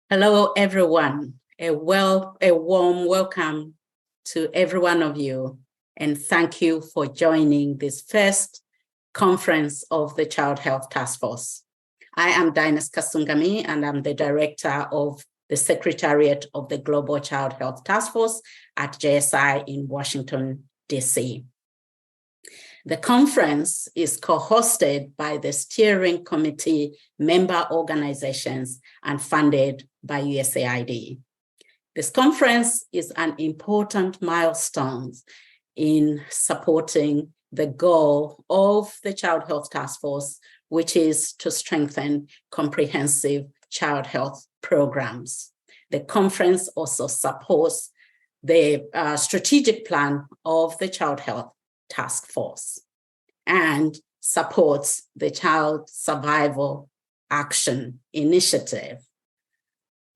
Hello, everyone. A warm welcome to every one of you, and thank you for joining this first conference of the Child Health Task Force. I am Dyness Kasungami, and I'm the director of the Secretariat of the Global Child Health Task Force at JSI in Washington, DC. The conference is co-hosted by the steering committee member organizations and funded by USAID. This conference is an important milestone in supporting the goal of the Child Health Task Force, which is to strengthen comprehensive child health programs. The conference also supports the strategic plan of the Child Health Task Force and supports the Child Survival Action Initiative,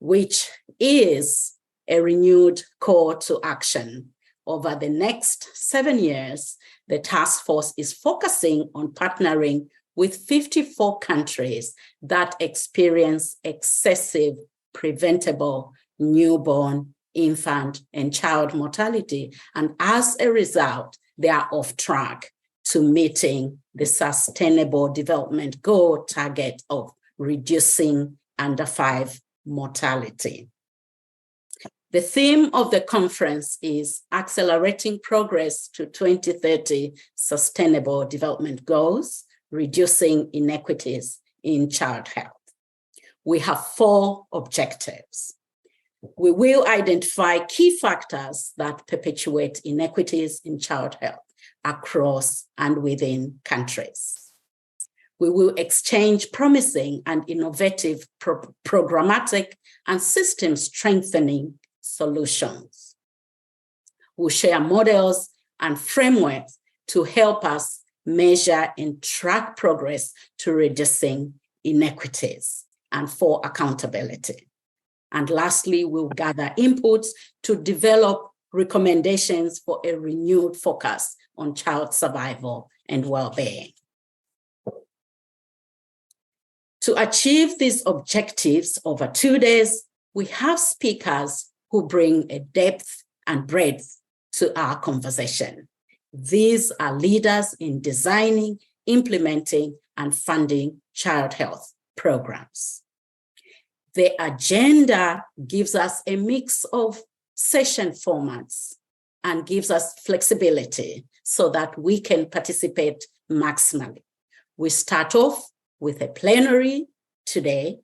which is a renewed call to action. Over the next 7 years, the task force is focusing on partnering with 54 countries that experience excessive preventable newborn, infant, and child mortality. And as a result, they are off track to meeting the Sustainable Development Goal target of reducing under 5 mortality. The theme of the conference is accelerating progress to 2030 Sustainable Development Goals, reducing inequities in child health. We have 4 objectives. We will identify key factors that perpetuate inequities in child health across and within countries. We will exchange promising and innovative programmatic and system strengthening solutions. We'll share models and frameworks to help us measure and track progress to reducing inequities and for accountability. And lastly, we'll gather inputs to develop recommendations for a renewed focus on child survival and well-being. To achieve these objectives over 2 days, we have speakers who bring a depth and breadth to our conversation. These are leaders in designing, implementing, and funding child health programs. The agenda gives us a mix of session formats and gives us flexibility so that we can participate maximally. We start off with a plenary today,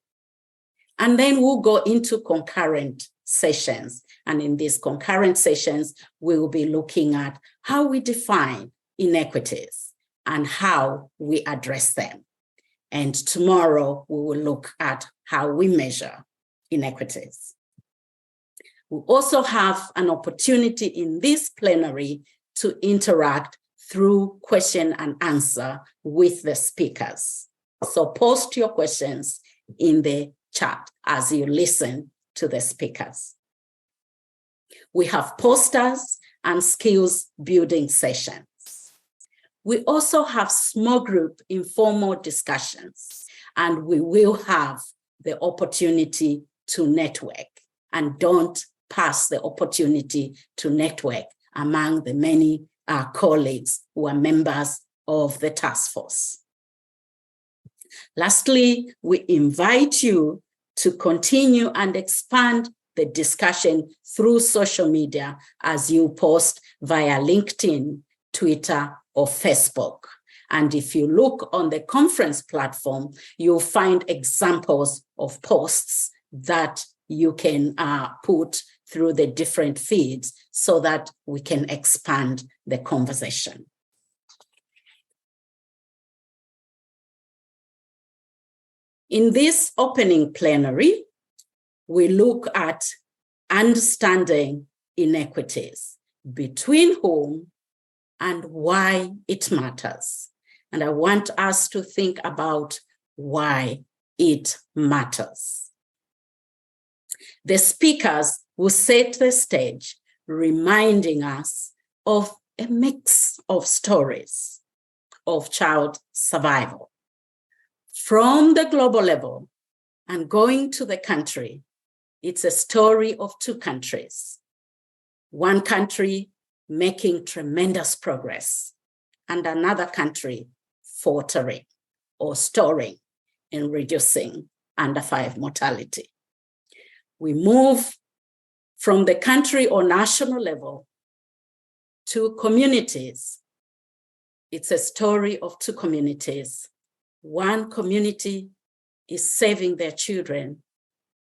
and then we'll go into concurrent sessions. And in these concurrent sessions, we will be looking at how we define inequities and how we address them. And tomorrow, we will look at how we measure inequities. We also have an opportunity in this plenary to interact through question and answer with the speakers. So post your questions in the chat as you listen to the speakers. We have posters and skills building sessions. We also have small group informal discussions, and we will have the opportunity to network, and don't pass the opportunity to network among the many colleagues who are members of the task force. Lastly, we invite you to continue and expand the discussion through social media as you post via LinkedIn, Twitter, or Facebook. And if you look on the conference platform, you'll find examples of posts that you can put through the different feeds so that we can expand the conversation. In this opening plenary, we look at understanding inequities, between whom and why it matters. And I want us to think about why it matters. The speakers will set the stage, reminding us of a mix of stories of child survival from the global level and going to the country It's a story of two countries. One country making tremendous progress and another country faltering or stalling in reducing under 5 mortality. We move from the country or national level to communities. It's a story of two communities. One community is saving their children.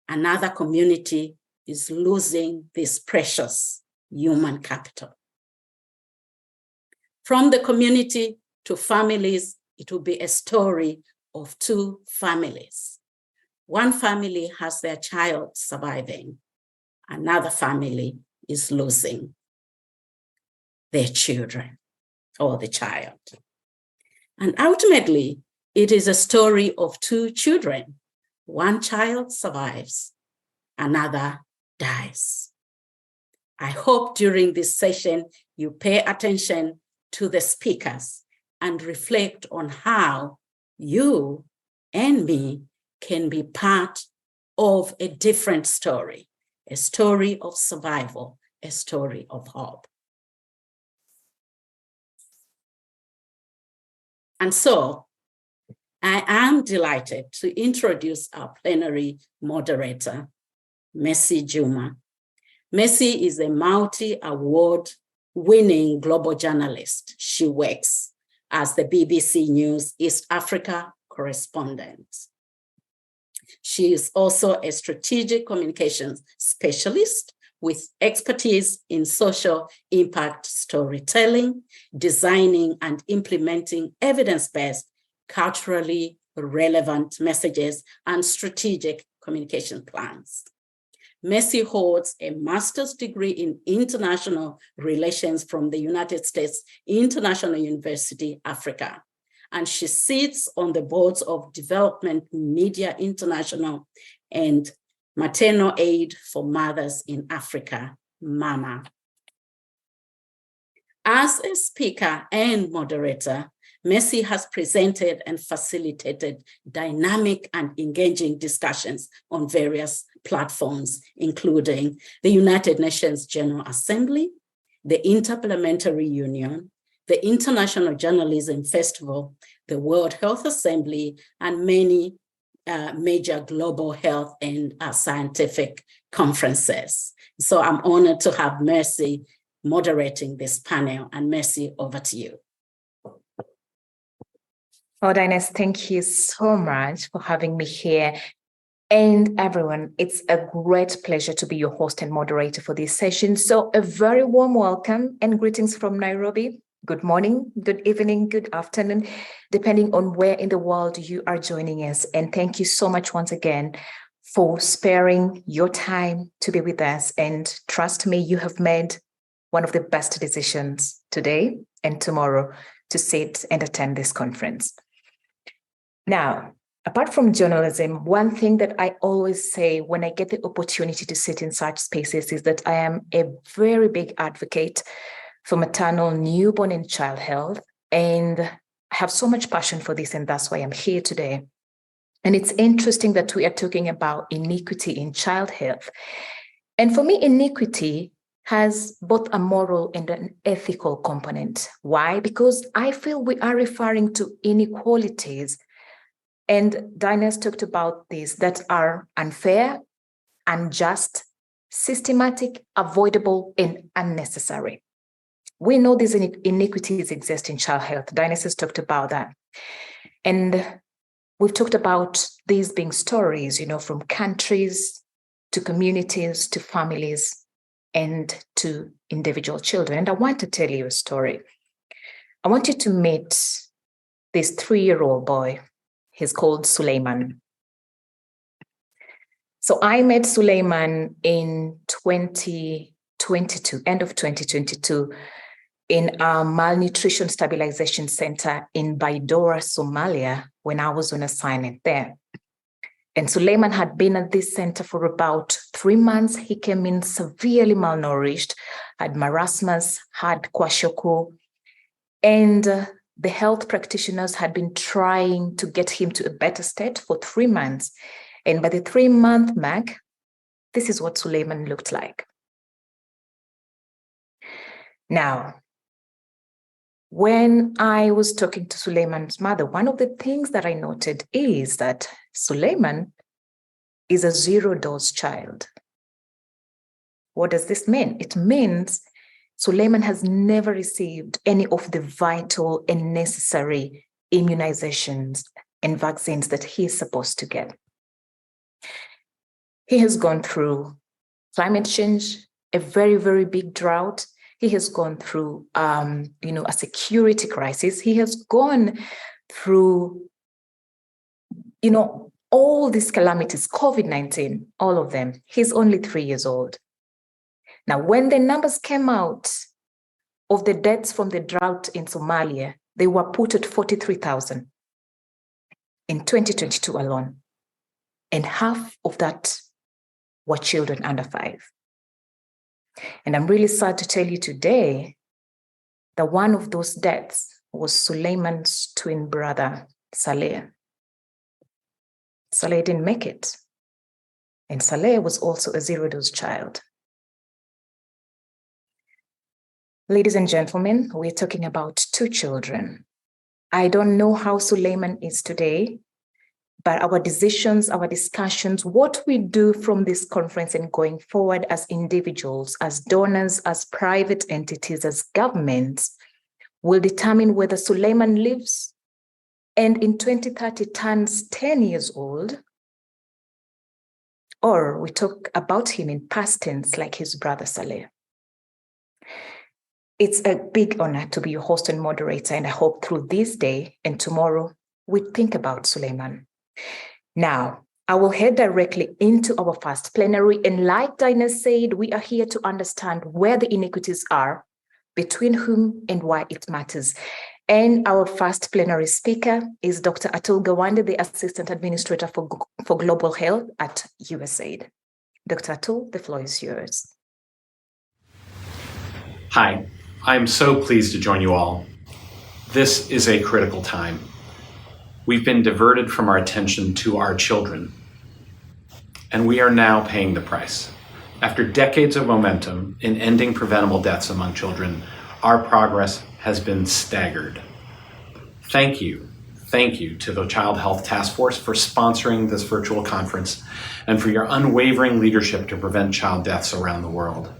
Another community is losing this precious human capital. From the community to families, it will be a story of two families. One family has their child surviving. Another family is losing their children or the child. And ultimately, it is a story of two children. One child survives, another dies. I hope during this session, you pay attention to the speakers and reflect on how you and me can be part of a different story, a story of survival, a story of hope. And so I am delighted to introduce our plenary moderator, Mercy Juma. Mercy is a multi-award winning global journalist. She works as the BBC News East Africa correspondent. She is also a strategic communications specialist with expertise in social impact storytelling, designing and implementing evidence-based, culturally relevant messages and strategic communication plans. Mercy holds a master's degree in international relations from the United States International University, Africa. And she sits on the boards of Development Media International and Maternal Aid for Mothers in Africa, MAMA. As a speaker and moderator, Mercy has presented and facilitated dynamic and engaging discussions on various platforms, including the United Nations General Assembly, the Interparliamentary Union, the International Journalism Festival, the World Health Assembly, and many major global health and scientific conferences. So I'm honored to have Mercy moderating this panel. And Mercy, over to you. Oh, Dyness, thank you so much for having me here. And everyone, it's a great pleasure to be your host and moderator for this session. So a very warm welcome and greetings from Nairobi. Good morning, good evening, good afternoon, depending on where in the world you are joining us. And thank you so much once again for sparing your time to be with us. And trust me, you have made one of the best decisions today and tomorrow to sit and attend this conference. Now, apart from journalism, one thing that I always say when I get the opportunity to sit in such spaces is that I am a very big advocate for maternal, newborn, and child health. And I have so much passion for this, and that's why I'm here today. And it's interesting that we are talking about inequity in child health. And for me, inequity has both a moral and an ethical component. Why? Because I feel we are referring to inequalities, and Dyness talked about these, that are unfair, unjust, systematic, avoidable, and unnecessary. We know these inequities exist in child health. Dyness has talked about that. And we've talked about these being stories, from countries to communities to families and to individual children. And I want to tell you a story. I want you to meet this 3-year-old boy. He's called Suleiman. So I met Suleiman in 2022, end of 2022, in a malnutrition stabilization center in Baidora, Somalia, when I was on assignment there. And Suleiman had been at this center for about 3 months. He came in severely malnourished, had marasmus, had kwashiorkor, and the health practitioners had been trying to get him to a better state for 3 months. And by the 3-month mark, this is what Suleiman looked like. Now, when I was talking to Suleiman's mother, one of the things that I noted is that Suleiman is a zero-dose child. What does this mean? It means Suleiman has never received any of the vital and necessary immunizations and vaccines that he is supposed to get. He has gone through climate change, a very, very big drought. He has gone through, a security crisis. He has gone through, all these calamities, COVID-19, all of them. He's only 3 years old. Now, when the numbers came out of the deaths from the drought in Somalia, they were put at 43,000 in 2022 alone. And half of that were children under 5. And I'm really sad to tell you today that one of those deaths was Suleiman's twin brother, Saleh. Saleh didn't make it. And Saleh was also a zero-dose child. Ladies and gentlemen, we're talking about 2 children. I don't know how Suleiman is today, but our decisions, our discussions, what we do from this conference and going forward as individuals, as donors, as private entities, as governments, will determine whether Suleiman lives and in 2030 turns 10 years old, or we talk about him in past tense like his brother Saleh. It's a big honor to be your host and moderator, and I hope through this day and tomorrow, we think about Suleiman. Now, I will head directly into our first plenary, and like Dyness said, we are here to understand where the inequities are, between whom and why it matters. And our first plenary speaker is Dr. Atul Gawande, the Assistant Administrator for Global Health at USAID. Dr. Atul, the floor is yours. Hi, I'm so pleased to join you all. This is a critical time. We've been diverted from our attention to our children, and we are now paying the price. After decades of momentum in ending preventable deaths among children, our progress has been staggered. Thank you to the Child Health Task Force for sponsoring this virtual conference and for your unwavering leadership to prevent child deaths around the world.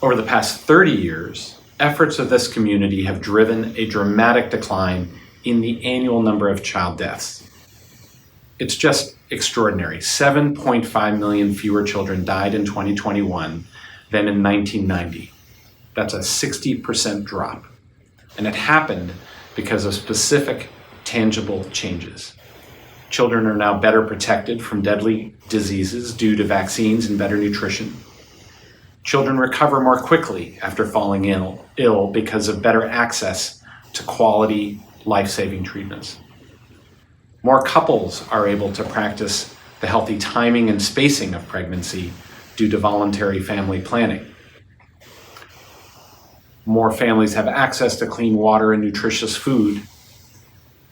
Over the past 30 years, efforts of this community have driven a dramatic decline in the annual number of child deaths. It's just extraordinary. 7.5 million fewer children died in 2021 than in 1990. That's a 60% drop. And it happened because of specific, tangible changes. Children are now better protected from deadly diseases due to vaccines and better nutrition. Children recover more quickly after falling ill because of better access to quality, life-saving treatments. More couples are able to practice the healthy timing and spacing of pregnancy due to voluntary family planning. More families have access to clean water and nutritious food.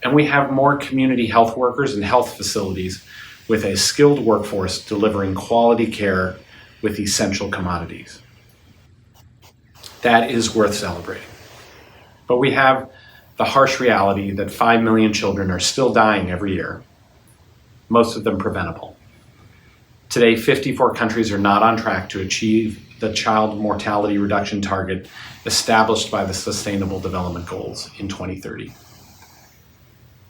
And we have more community health workers and health facilities with a skilled workforce delivering quality care with essential commodities. That is worth celebrating. But we have the harsh reality that 5 million children are still dying every year, most of them preventable. Today, 54 countries are not on track to achieve the child mortality reduction target established by the Sustainable Development Goals in 2030.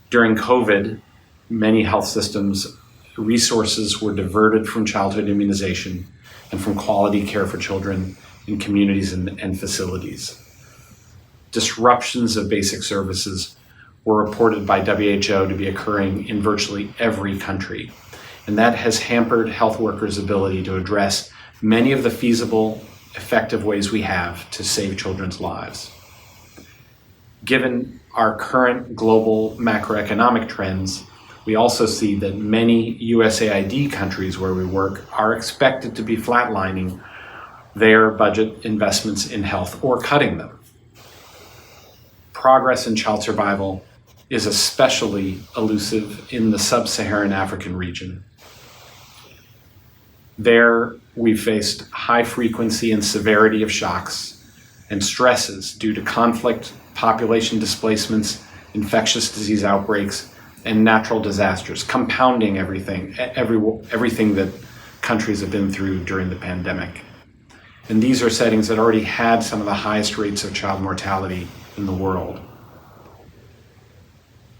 During COVID, many health systems' resources were diverted from childhood immunization and from quality care for children in communities and facilities. Disruptions of basic services were reported by WHO to be occurring in virtually every country, and that has hampered health workers' ability to address many of the feasible, effective ways we have to save children's lives. Given our current global macroeconomic trends, we also see that many USAID countries where we work are expected to be flatlining their budget investments in health or cutting them. Progress in child survival is especially elusive in the sub-Saharan African region. There, we faced high frequency and severity of shocks and stresses due to conflict, population displacements, infectious disease outbreaks, and natural disasters, compounding everything that countries have been through during the pandemic. And these are settings that already had some of the highest rates of child mortality in the world.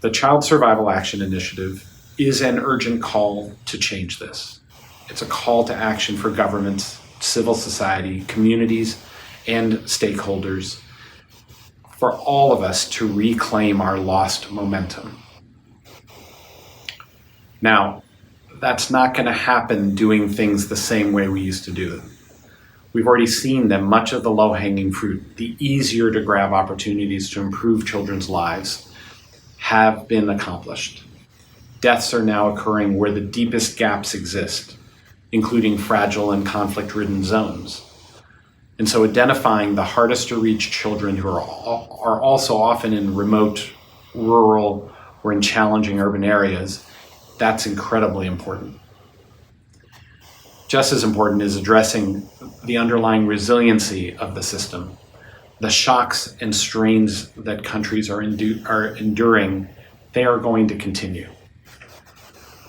The Child Survival Action Initiative is an urgent call to change this. It's a call to action for governments, civil society, communities, and stakeholders, for all of us to reclaim our lost momentum. Now, that's not going to happen doing things the same way we used to do them. We've already seen that much of the low-hanging fruit, the easier to grab opportunities to improve children's lives, have been accomplished. Deaths are now occurring where the deepest gaps exist, including fragile and conflict-ridden zones. And so identifying the hardest to reach children who are also often in remote, rural, or in challenging urban areas, that's incredibly important. Just as important is addressing the underlying resiliency of the system. The shocks and strains that countries are enduring, they are going to continue.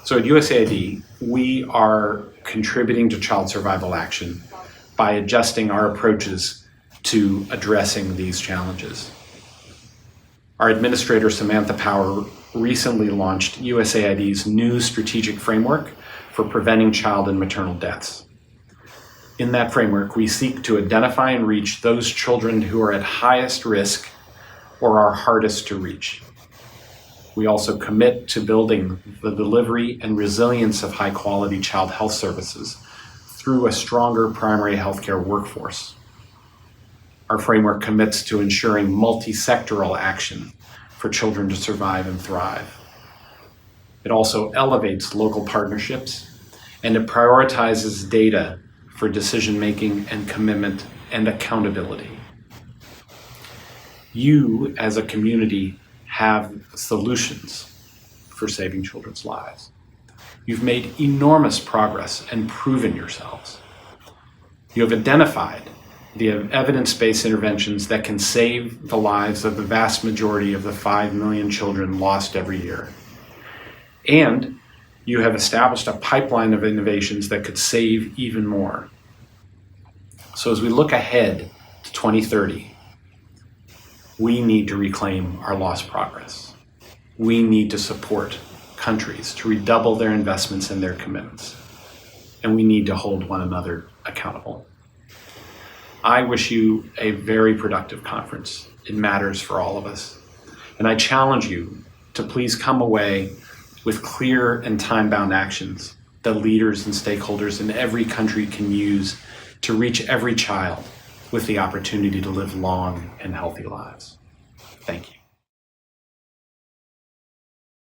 So at USAID, we are contributing to child survival action by adjusting our approaches to addressing these challenges. Our administrator, Samantha Power, recently launched USAID's new strategic framework for preventing child and maternal deaths. In that framework, we seek to identify and reach those children who are at highest risk or are hardest to reach. We also commit to building the delivery and resilience of high-quality child health services through a stronger primary healthcare workforce. Our framework commits to ensuring multi-sectoral action for children to survive and thrive. It also elevates local partnerships, and it prioritizes data for decision-making and commitment and accountability. You, as a community, have solutions for saving children's lives. You've made enormous progress and proven yourselves. You have identified the evidence-based interventions that can save the lives of the vast majority of the 5 million children lost every year. And you have established a pipeline of innovations that could save even more. So as we look ahead to 2030, we need to reclaim our lost progress. We need to support countries to redouble their investments and their commitments. And we need to hold one another accountable. I wish you a very productive conference. It matters for all of us. And I challenge you to please come away with clear and time-bound actions that leaders and stakeholders in every country can use to reach every child with the opportunity to live long and healthy lives. Thank you.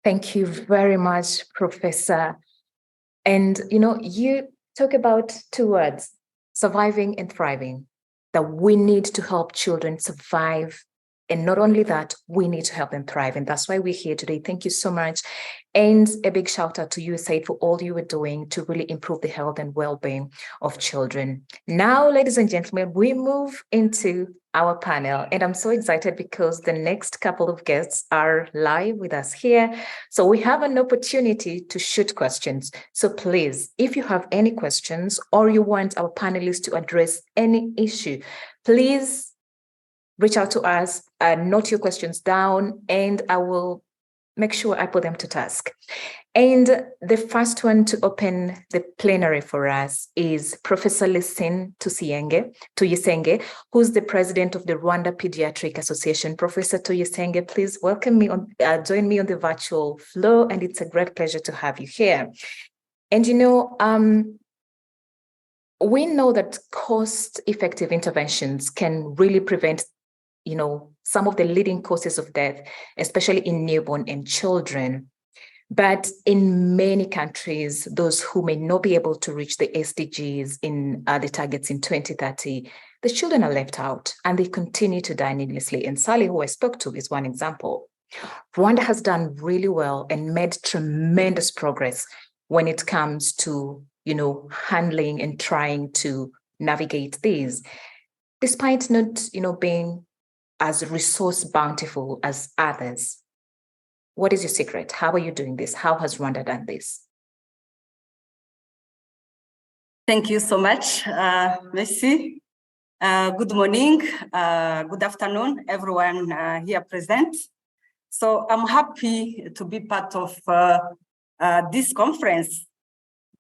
Thank you very much, Professor. And you talk about two words, surviving and thriving, that we need to help children survive. And not only that, we need to help them thrive. And that's why we're here today. Thank you so much. And a big shout out to USAID for all you are doing to really improve the health and well-being of children. Now, ladies and gentlemen, we move into our panel. And I'm so excited because the next couple of guests are live with us here. So we have an opportunity to shoot questions. So please, if you have any questions or you want our panelists to address any issue, please reach out to us, note your questions down, and I will make sure I put them to task. And the first one to open the plenary for us is Professor Lisine Tuyisenge, who's the president of the Rwanda Pediatric Association. Professor Tuyisenge, please join me on the virtual floor, and it's a great pleasure to have you here. And we know that cost-effective interventions can really prevent some of the leading causes of death, especially in newborn and children. But in many countries, those who may not be able to reach the SDGs in the targets in 2030, the children are left out and they continue to die needlessly. And Sally, who I spoke to, is one example. Rwanda has done really well and made tremendous progress when it comes to handling and trying to navigate these, despite not, being as resource bountiful as others? What is your secret? How are you doing this? How has Rwanda done this? Thank you so much, Messi. Good morning, good afternoon, everyone here present. So I'm happy to be part of this conference,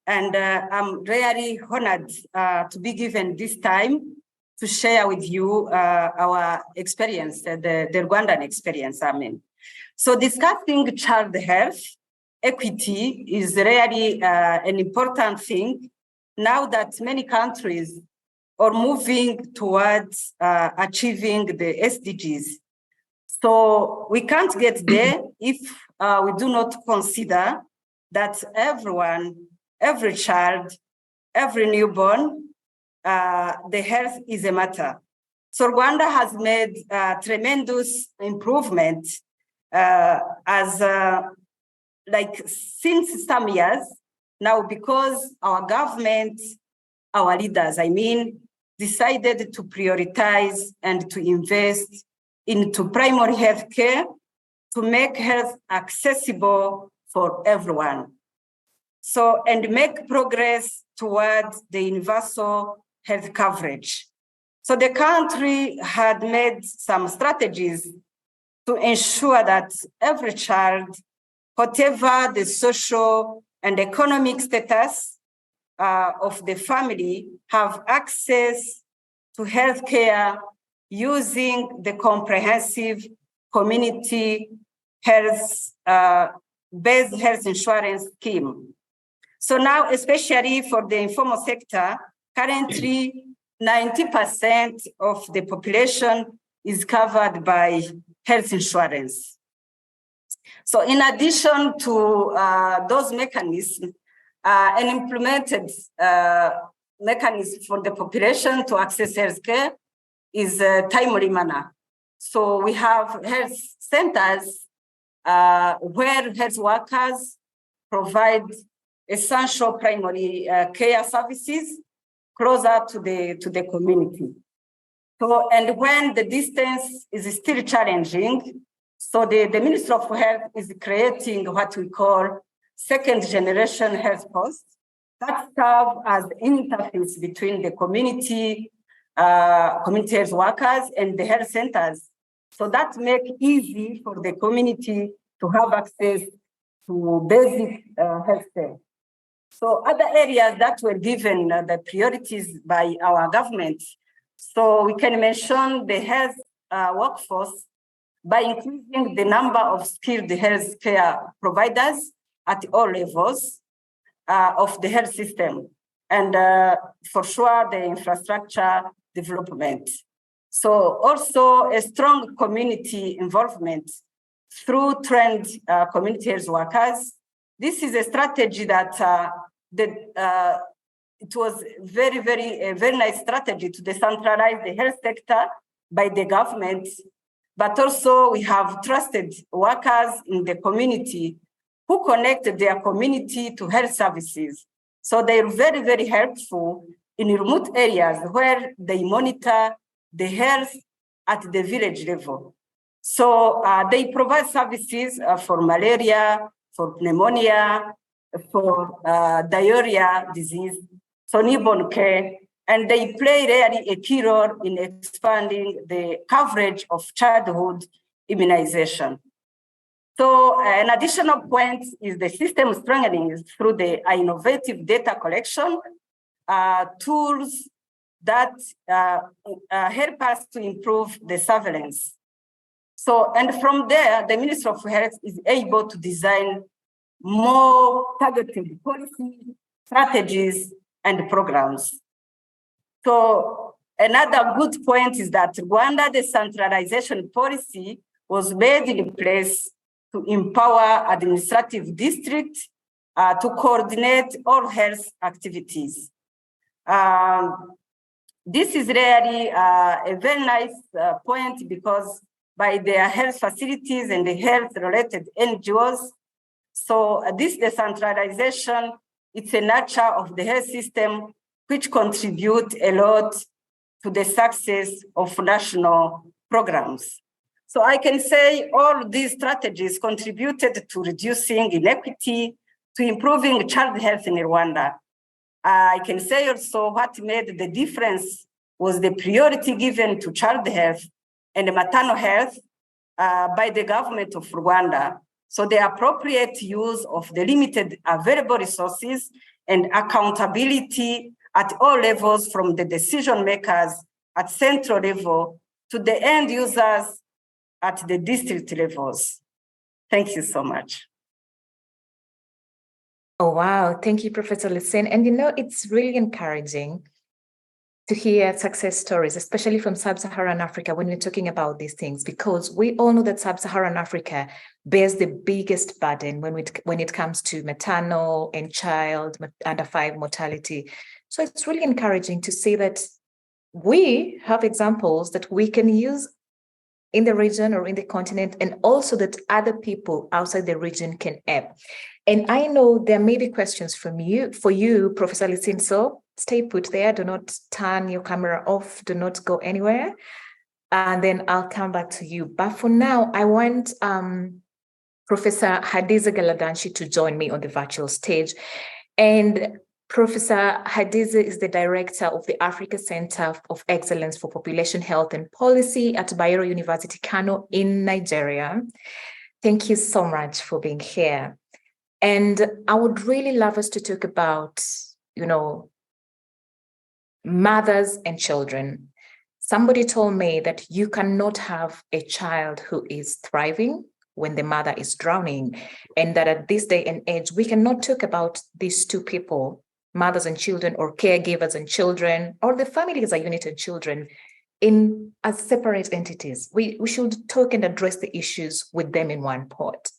and I'm really honored to be given this time to share with you our experience, the Rwandan experience, So discussing child health equity is really an important thing now that many countries are moving towards achieving the SDGs. So we can't get there if we do not consider that everyone, every child, every newborn, the health is a matter. So Rwanda has made tremendous improvement since some years now, because our government, our leaders, decided to prioritize and to invest into primary health care to make health accessible for everyone. So, and make progress towards the universal health coverage. So the country had made some strategies to ensure that every child, whatever the social and economic status of the family, have access to healthcare using the comprehensive community health based health insurance scheme. So now, especially for the informal sector, currently 90% of the population is covered by health insurance. So in addition to those mechanisms, an implemented mechanism for the population to access healthcare is a timely manner. So we have health centers where health workers provide essential primary care services closer to the community. So, and when the distance is still challenging, so the Ministry of Health is creating what we call second generation health posts that serve as the interface between the community health workers and the health centers. So that makes it easy for the community to have access to basic health care. So other areas that were given the priorities by our government. So we can mention the health workforce by increasing the number of skilled health care providers at all levels of the health system, and for sure the infrastructure development. So also a strong community involvement through trained community health workers. This is a strategy that it was a very nice strategy to decentralize the health sector by the government, but also we have trusted workers in the community who connect their community to health services. So they're very, very helpful in remote areas where they monitor the health at the village level. So they provide services for malaria, for pneumonia, for diarrhea disease, so newborn care, and they play really a key role in expanding the coverage of childhood immunization. So an additional point is the system strengthening through the innovative data collection tools that help us to improve the surveillance. So, and from there, the Ministry of Health is able to design more targeted policy, strategies, and programs. So another good point is that Rwanda decentralization policy was made in place to empower administrative districts to coordinate all health activities. This is really a very nice point, because by their health facilities and the health-related NGOs, so this decentralization It's a nature of the health system which contribute a lot to the success of national programs. So I can say all these strategies contributed to reducing inequity, to improving child health in Rwanda. I can say also what made the difference was the priority given to child health and maternal health by the government of Rwanda. So the appropriate use of the limited available resources and accountability at all levels, from the decision makers at central level to the end users at the district levels. Thank you so much. Oh, wow. Thank you, Professor Lisine. And it's really encouraging to hear success stories, especially from Sub-Saharan Africa, when we're talking about these things, because we all know that Sub-Saharan Africa bears the biggest burden when it comes to maternal and child under 5 mortality. So it's really encouraging to see that we have examples that we can use in the region or in the continent, and also that other people outside the region can help. And I know there may be questions for you, Professor Lisine, so stay put there. Do not turn your camera off. Do not go anywhere. And then I'll come back to you. But for now, I want Professor Hadiza Galadanchi to join me on the virtual stage. And Professor Hadiza is the director of the Africa Center of Excellence for Population Health and Policy at Bayero University, Kano in Nigeria. Thank you so much for being here. And I would really love us to talk about, mothers and children. Somebody told me that you cannot have a child who is thriving when the mother is drowning, and that at this day and age, we cannot talk about these two people, mothers and children, or caregivers and children, or the family as a unit and children, as separate entities. We should talk and address the issues with them in one pot.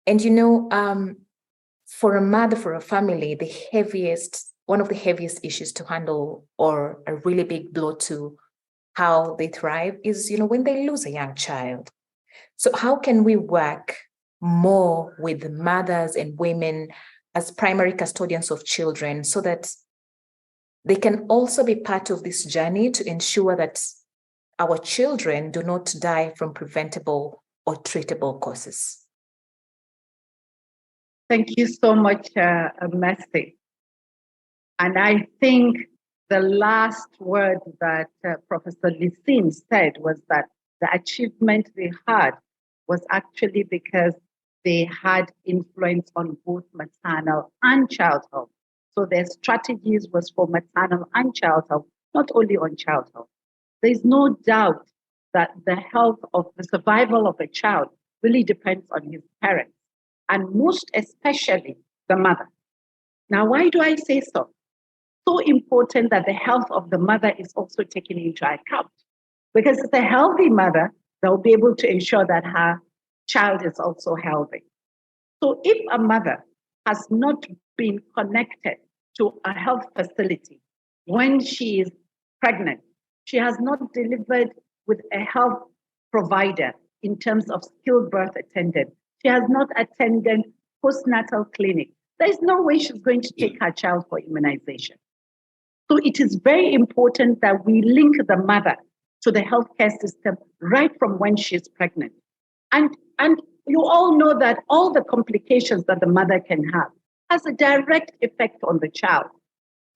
And for a mother, for a family, one of the heaviest issues to handle, or a really big blow to how they thrive, is when they lose a young child. So how can we work more with mothers and women as primary custodians of children, so that they can also be part of this journey to ensure that our children do not die from preventable or treatable causes? Thank you so much, Mercy. And I think the last word that Professor Lisine said was that the achievement they had was actually because they had influence on both maternal and child health. So their strategies was for maternal and child health, not only on child health. There's no doubt that the survival of a child really depends on his parents, and most especially the mother. Now, why do I say so? So important that the health of the mother is also taken into account, because it's a healthy mother that will be able to ensure that her child is also healthy. So if a mother has not been connected to a health facility when she is pregnant, she has not delivered with a health provider in terms of skilled birth attendant, she has not attended postnatal clinic, there is no way she's going to take her child for immunization. So it is very important that we link the mother to the healthcare system right from when she's pregnant. And you all know that all the complications that the mother can have has a direct effect on the child.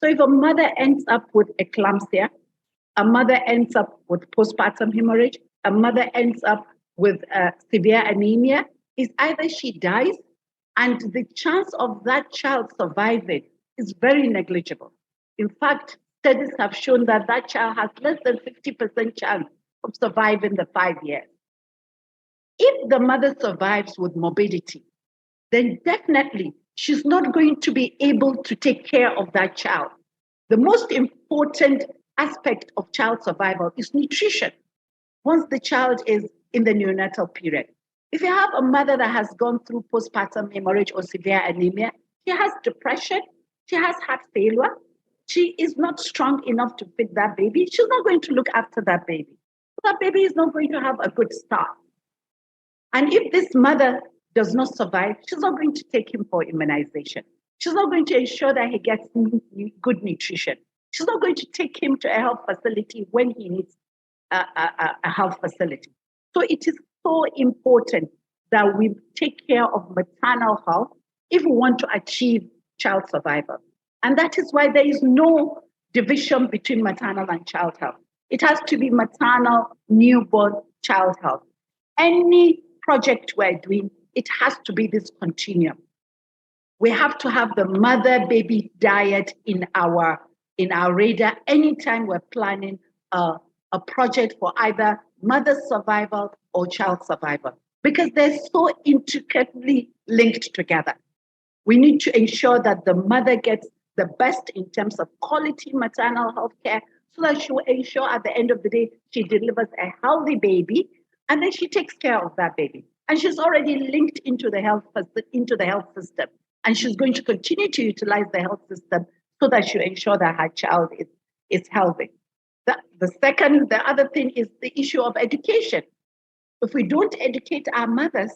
So if a mother ends up with eclampsia, a mother ends up with postpartum hemorrhage, a mother ends up with severe anemia, is either she dies, and the chance of that child surviving is very negligible. In fact, studies have shown that that child has less than 50% chance of surviving the 5 years. If the mother survives with morbidity, then definitely she's not going to be able to take care of that child. The most important aspect of child survival is nutrition once the child is in the neonatal period. If you have a mother that has gone through postpartum hemorrhage or severe anemia, she has depression, she has heart failure, she is not strong enough to feed that baby, she's not going to look after that baby. That baby is not going to have a good start. And if this mother does not survive, she's not going to take him for immunization. She's not going to ensure that he gets good nutrition. She's not going to take him to a health facility when he needs a health facility. So it is so important that we take care of maternal health if we want to achieve child survival. And that is why there is no division between maternal and child health. It has to be maternal, newborn, child health. Any project we're doing, it has to be this continuum. We have to have the mother-baby diet in our radar anytime we're planning a project for either mother survival or child survival, because they're so intricately linked together. We need to ensure that the mother gets the best in terms of quality maternal health care, so that she will ensure at the end of the day, she delivers a healthy baby, and then she takes care of that baby. And she's already linked into the health system. And she's going to continue to utilize the health system so that she'll ensure that her child is healthy. The other thing is the issue of education. If we don't educate our mothers,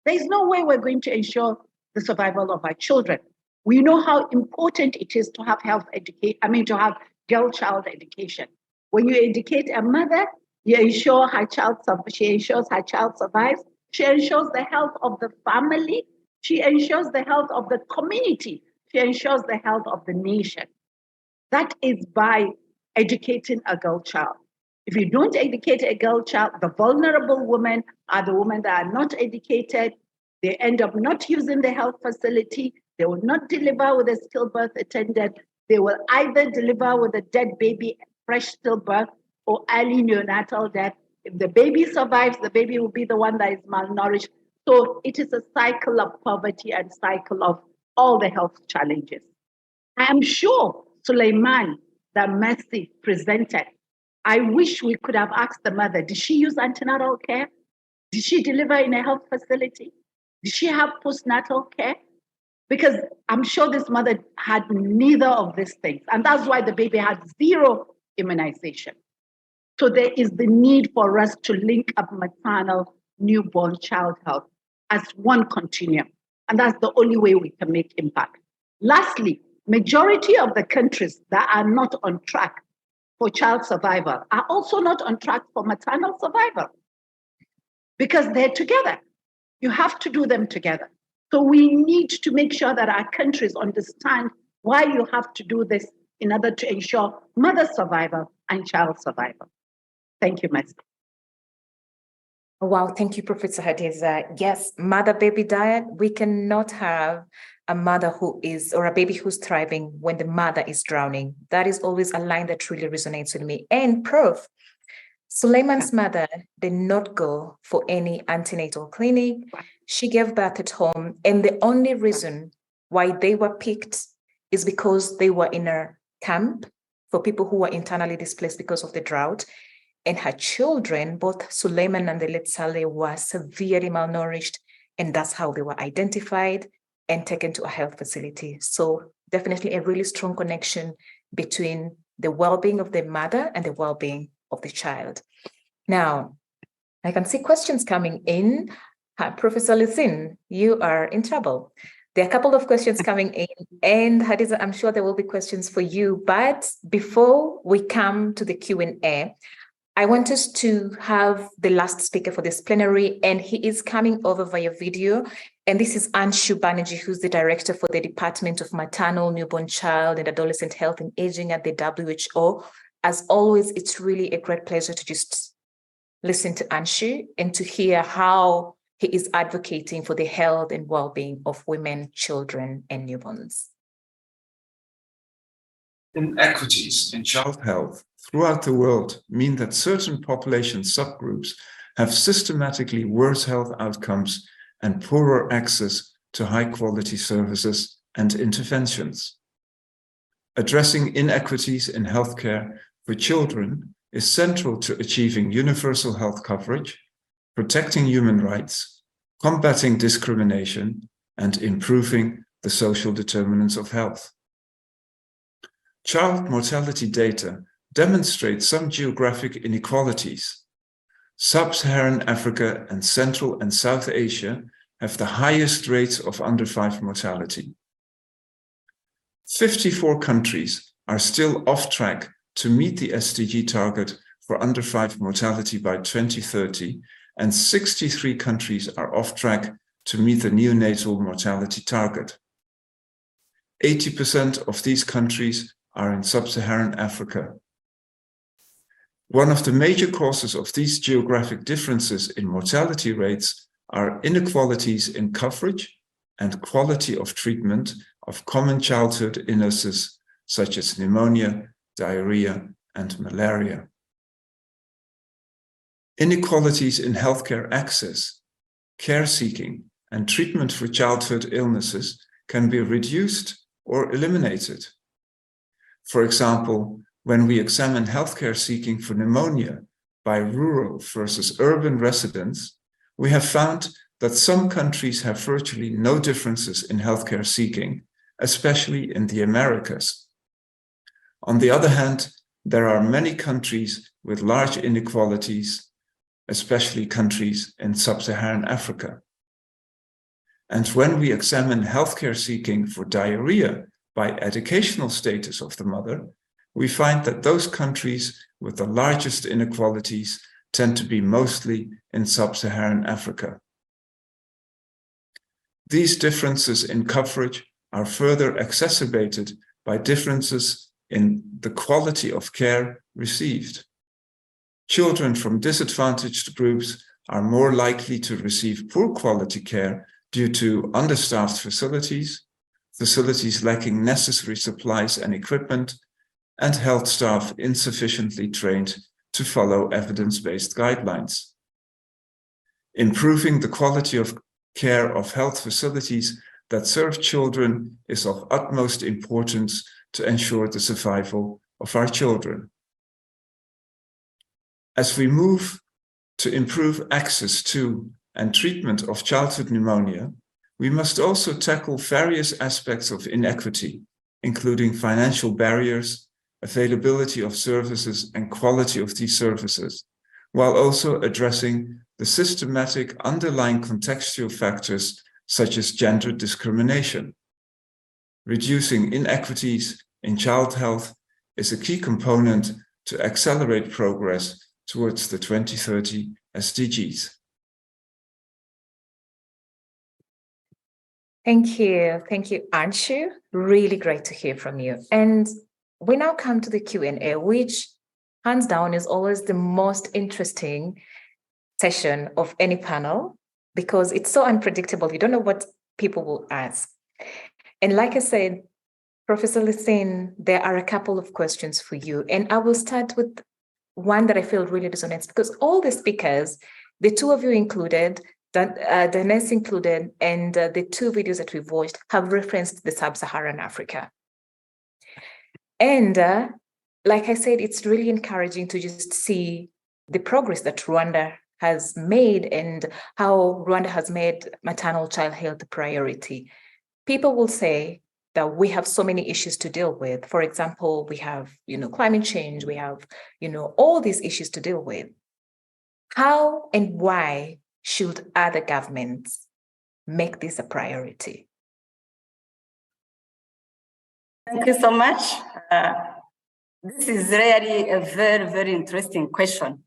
there's no way we're going to ensure the survival of our children. We know how important it is to have to have girl-child education. When you educate a mother, you ensure she ensures her child survives. She ensures the health of the family. She ensures the health of the community. She ensures the health of the nation. That is by educating a girl child. If you don't educate a girl child, the vulnerable women are the women that are not educated. They end up not using the health facility. They will not deliver with a stillbirth attendant. They will either deliver with a dead baby, fresh stillbirth, or early neonatal death. If the baby survives, the baby will be the one that is malnourished. So it is a cycle of poverty and cycle of all the health challenges. I am sure Suleiman, that Mercy presented, I wish we could have asked the mother, did she use antenatal care? Did she deliver in a health facility? Did she have postnatal care? Because I'm sure this mother had neither of these things. And that's why the baby had zero immunization. So there is the need for us to link up maternal, newborn, child health as one continuum. And that's the only way we can make impact. Lastly, majority of the countries that are not on track for child survival are also not on track for maternal survival, because they're together. You have to do them together. So we need to make sure that our countries understand why you have to do this in order to ensure mother survival and child survival. Thank you, Mercy. Wow, thank you, Professor Hadiza. Yes, mother-baby diet, we cannot have a mother who is, or a baby who's thriving when the mother is drowning. That is always a line that really resonates with me. And Prof, Suleiman's mother did not go for any antenatal clinic. She gave birth at home. And the only reason why they were picked is because they were in a camp for people who were internally displaced because of the drought. And her children, both Suleiman and the late Saleh, were severely malnourished. And that's how they were identified and taken to a health facility. So definitely a really strong connection between the well-being of the mother and the well-being of the child. Now, I can see questions coming in. Professor Lisine, you are in trouble. There are a couple of questions coming in, and Hadiza, I'm sure there will be questions for you. But before we come to the Q&A, I want us to have the last speaker for this plenary, and he is coming over via video. And this is Anshu Banerjee, who's the director for the Department of Maternal, Newborn, Child, and Adolescent Health and Aging at the WHO. As always, it's really a great pleasure to just listen to Anshu and to hear how he is advocating for the health and well-being of women, children, and newborns. Inequities in child health throughout the world mean that certain population subgroups have systematically worse health outcomes and poorer access to high-quality services and interventions. Addressing inequities in healthcare for children is central to achieving universal health coverage, protecting human rights, combating discrimination, and improving the social determinants of health. Child mortality data demonstrate some geographic inequalities. Sub-Saharan Africa and Central and South Asia have the highest rates of under 5 mortality. 54 countries are still off track to meet the SDG target for under 5 mortality by 2030, and 63 countries are off track to meet the neonatal mortality target. 80% of these countries are in sub-Saharan Africa. One of the major causes of these geographic differences in mortality rates are inequalities in coverage and quality of treatment of common childhood illnesses such as pneumonia, diarrhea, and malaria. Inequalities in healthcare access, care seeking, and treatment for childhood illnesses can be reduced or eliminated. For example, when we examine healthcare seeking for pneumonia by rural versus urban residents, we have found that some countries have virtually no differences in healthcare seeking, especially in the Americas. On the other hand, there are many countries with large inequalities, especially countries in sub-Saharan Africa. And when we examine healthcare seeking for diarrhea by educational status of the mother, we find that those countries with the largest inequalities tend to be mostly in sub-Saharan Africa. These differences in coverage are further exacerbated by differences in the quality of care received. Children from disadvantaged groups are more likely to receive poor quality care due to understaffed facilities, facilities lacking necessary supplies and equipment, and health staff insufficiently trained to follow evidence-based guidelines. Improving the quality of care of health facilities that serve children is of utmost importance to ensure the survival of our children. As we move to improve access to and treatment of childhood pneumonia, we must also tackle various aspects of inequity, including financial barriers, availability of services, and quality of these services, while also addressing the systematic underlying contextual factors such as gender discrimination. Reducing inequities in child health is a key component to accelerate progress towards the 2030 SDGs. Thank you, Anshu. Really great to hear from you. And we now come to the Q&A, which hands down is always the most interesting session of any panel because it's so unpredictable. You don't know what people will ask. And like I said, Professor Lisine, there are a couple of questions for you. And I will start with one that I feel really resonates because all the speakers, the two of you included, Dyness included, and the two videos that we've watched have referenced the sub-Saharan Africa. And like I said, it's really encouraging to just see the progress that Rwanda has made and how Rwanda has made maternal child health a priority. People will say that we have so many issues to deal with. For example, we have, climate change, we have, all these issues to deal with. How and why should other governments make this a priority? Thank you so much. This is really a very, very interesting question.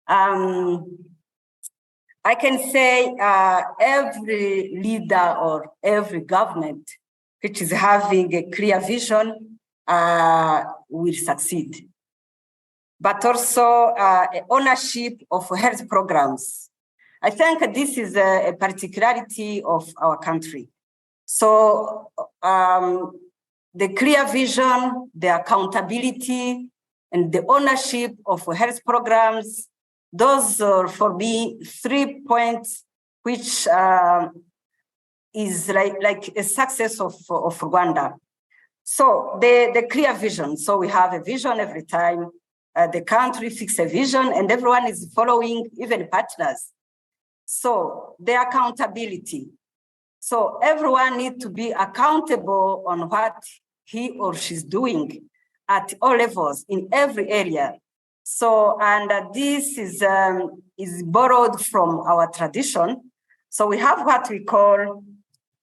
I can say every leader or every government which is having a clear vision will succeed. But also ownership of health programs. I think this is a particularity of our country. So the clear vision, the accountability, and the ownership of health programs, those are for me 3 points which is like a success of Rwanda. So the clear vision. So we have a vision every time the country fixes a vision and everyone is following, even partners. So the accountability. So everyone needs to be accountable on what he or she's doing at all levels in every area. So, and this is borrowed from our tradition. So we have what we call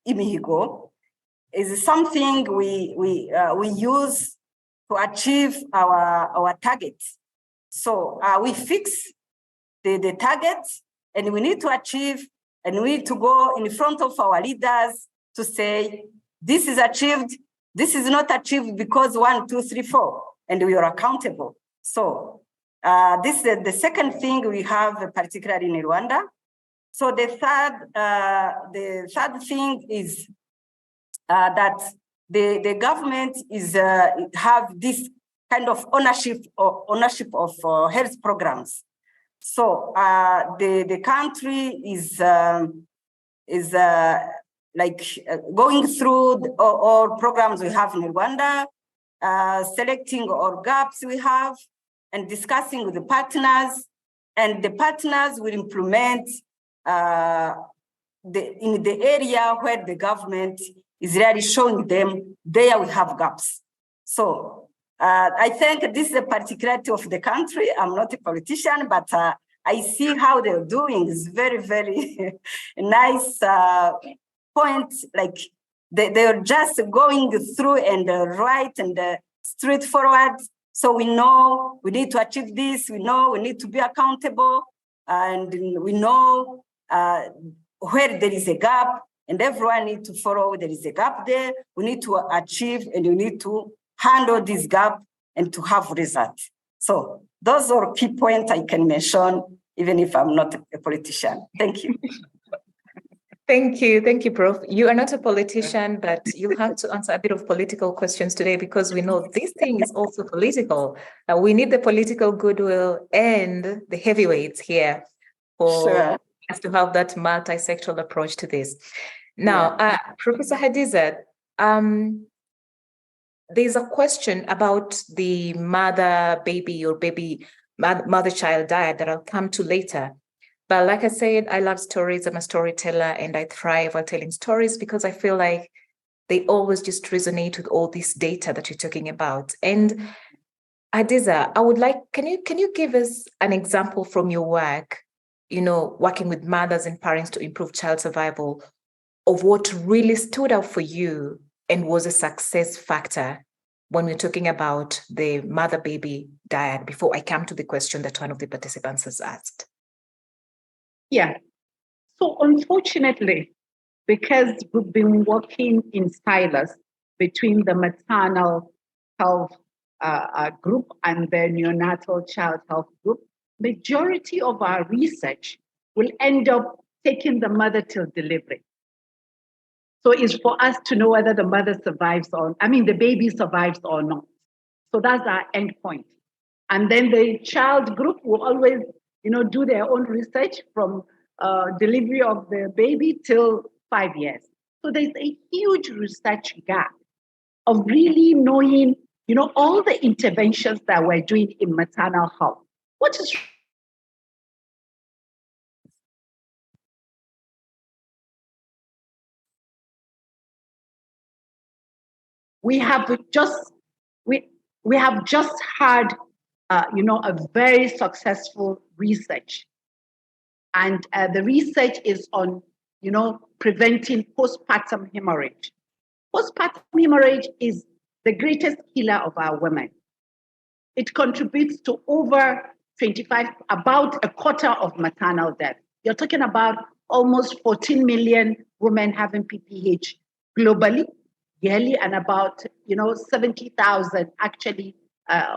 imihigo. is something we use to achieve our targets. So we fix the targets, and we need to achieve, and we need to go in front of our leaders to say, this is achieved, this is not achieved because 1, 2, 3, 4, and we are accountable. So this is the second thing we have, particularly in Rwanda. So the third thing is that the government is have this kind of ownership of health programs. So the country is going through all programs we have in Rwanda, selecting all gaps we have, and discussing with the partners, and the partners will implement in the area where the government is really showing them there we have gaps. So I think this is a particularity of the country. I'm not a politician, but I see how they're doing. It's very, very nice point. Like they're just going through and right and straightforward. So we know we need to achieve this. We know we need to be accountable, and we know where there is a gap, and everyone needs to follow. There is a gap there. We need to achieve, and we need to handle this gap and to have results. So those are key points I can mention, even if I'm not a politician. Thank you. Thank you, Prof. You are not a politician, but you have to answer a bit of political questions today, because we know this thing is also political. We need the political goodwill and the heavyweights here for us to have that multi-sectoral approach to this. Now, Professor Hadiza, there's a question about the mother-baby or mother-child diet that I'll come to later. But like I said, I love stories. I'm a storyteller, and I thrive while telling stories because I feel like they always just resonate with all this data that you're talking about. And Hadiza, I would like, can you give us an example from your work, working with mothers and parents to improve child survival, of what really stood out for you and was a success factor when we're talking about the mother-baby diet, before I come to the question that one of the participants has asked? Yeah. So unfortunately, because we've been working in silos between the maternal health group and the neonatal child health group, majority of our research will end up taking the mother till delivery. So it's for us to know whether the mother survives the baby survives or not. So that's our end point. And then the child group will always, do their own research from delivery of the baby till 5 years. So there's a huge research gap of really knowing, all the interventions that we're doing in maternal health. What is we have just had a very successful research, and the research is on preventing postpartum hemorrhage. Postpartum hemorrhage is the greatest killer of our women. It contributes to about a quarter of maternal death. You're talking about almost 14 million women having PPH globally, yearly, and about 70,000 actually,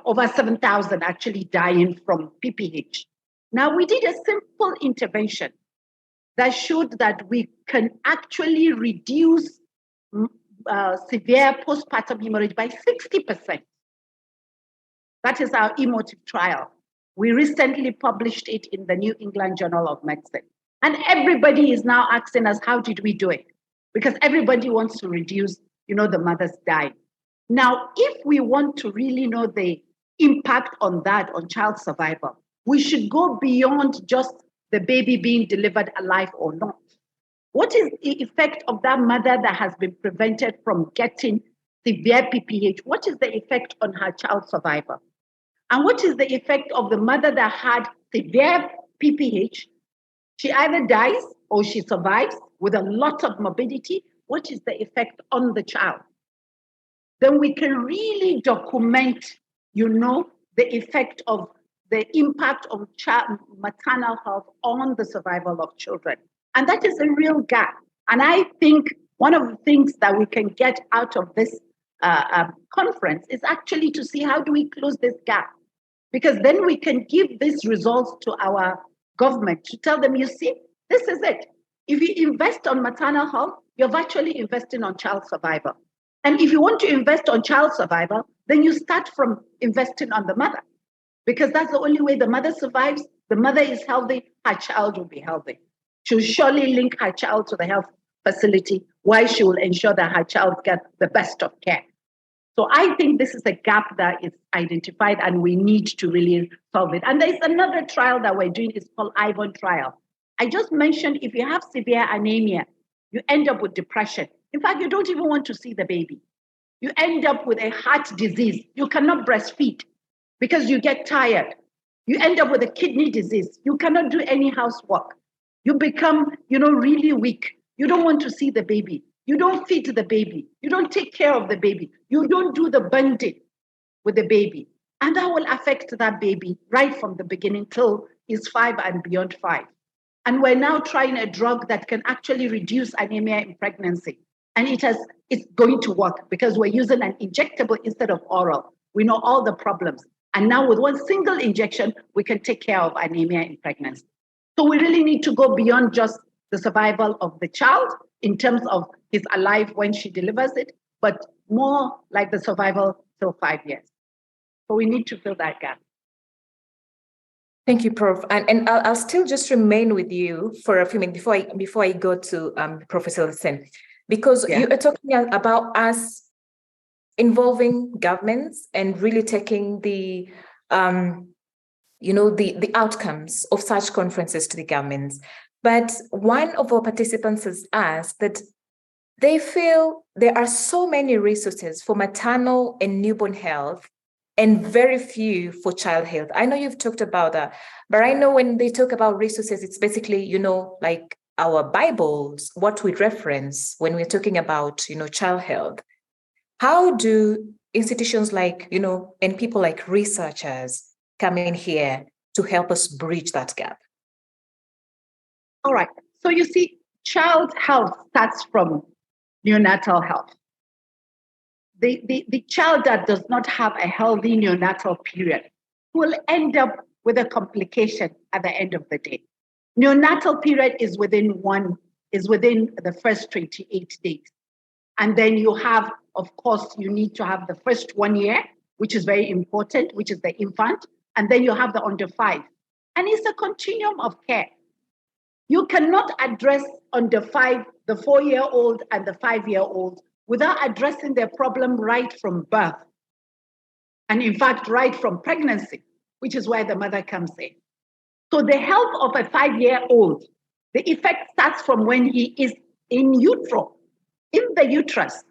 over 7,000 actually dying from PPH. Now, we did a simple intervention that showed that we can actually reduce severe postpartum hemorrhage by 60%. That is our emotive trial. We recently published it in the New England Journal of Medicine. And everybody is now asking us, how did we do it? Because everybody wants to reduce, the mothers dying. Now, if we want to really know the impact on that, on child survival, we should go beyond just the baby being delivered alive or not. What is the effect of that mother that has been prevented from getting severe PPH? What is the effect on her child survival? And what is the effect of the mother that had severe PPH? She either dies or she survives with a lot of morbidity, what is the effect on the child, then we can really document, the effect of the impact of maternal health on the survival of children. And that is a real gap. And I think one of the things that we can get out of this conference is actually to see how do we close this gap. Because then we can give these results to our government to tell them, you see, this is it. If you invest on maternal health, you're virtually investing on child survival. And if you want to invest on child survival, then you start from investing on the mother, because that's the only way the mother survives. The mother is healthy, her child will be healthy. She'll surely link her child to the health facility, while she will ensure that her child gets the best of care. So I think this is a gap that is identified and we need to really solve it. And there's another trial that we're doing, it's called IVON trial. I just mentioned if you have severe anemia, you end up with depression. In fact, you don't even want to see the baby. You end up with a heart disease. You cannot breastfeed because you get tired. You end up with a kidney disease. You cannot do any housework. You become, really weak. You don't want to see the baby. You don't feed the baby. You don't take care of the baby. You don't do the bonding with the baby. And that will affect that baby right from the beginning till he's 5 and beyond 5. And we're now trying a drug that can actually reduce anemia in pregnancy. And it's going to work because we're using an injectable instead of oral. We know all the problems. And now with one single injection, we can take care of anemia in pregnancy. So we really need to go beyond just the survival of the child in terms of he's alive when she delivers it, but more like the survival till 5 years. So we need to fill that gap. Thank you, Prof. And I'll still just remain with you for a few minutes before I go to Professor Lisine, because you are talking about us involving governments and really taking the outcomes of such conferences to the governments. But one of our participants has asked that they feel there are so many resources for maternal and newborn health and very few for child health. I know you've talked about that, but I know when they talk about resources, it's basically, like our Bibles, what we reference when we're talking about, child health. How do institutions like, and people like researchers come in here to help us bridge that gap? All right. So you see, child health starts from neonatal health. The child that does not have a healthy neonatal period will end up with a complication at the end of the day. Neonatal period is within the first 28 days. And then you have, of course, you need to have the first 1 year, which is very important, which is the infant. And then you have the under 5. And it's a continuum of care. You cannot address under 5, the 4-year-old and the 5-year-old without addressing their problem right from birth. And in fact, right from pregnancy, which is where the mother comes in. So the health of a 5-year-old, the effect starts from when he is in utero, in the uterus.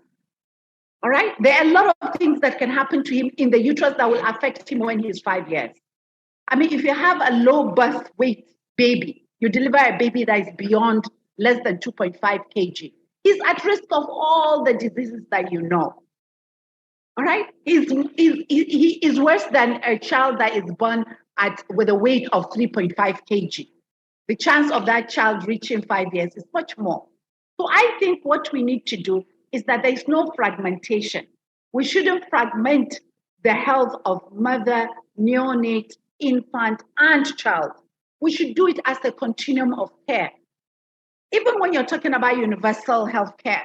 All right? There are a lot of things that can happen to him in the uterus that will affect him when he's 5 years. I mean, if you have a low birth weight baby, you deliver a baby that is beyond less than 2.5 kg, he's at risk of all the diseases that you know. All right? He is worse than a child that is born with a weight of 3.5 kg. The chance of that child reaching 5 years is much more. So I think what we need to do is that there is no fragmentation. We shouldn't fragment the health of mother, neonate, infant, and child. We should do it as a continuum of care. Even when you're talking about universal health care,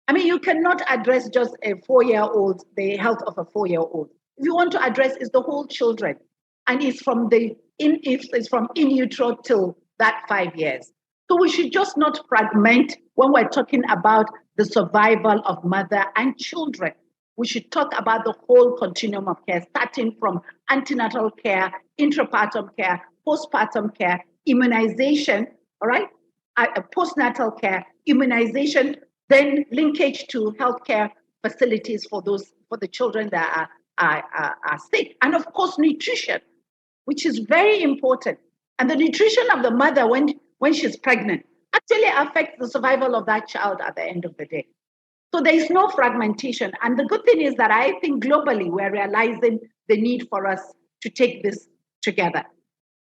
I mean, you cannot address just a 4-year-old, the health of a 4-year-old. If you want to address, it's the whole children. And it's from in utero till that 5 years. So we should just not fragment when we're talking about the survival of mother and children. We should talk about the whole continuum of care, starting from antenatal care, intrapartum care, postpartum care, immunization, all right? Postnatal care, immunization, then linkage to healthcare facilities for the children that are sick. And of course, nutrition, which is very important. And the nutrition of the mother when she's pregnant actually affects the survival of that child at the end of the day. So there is no fragmentation. And the good thing is that I think globally we're realizing the need for us to take this together.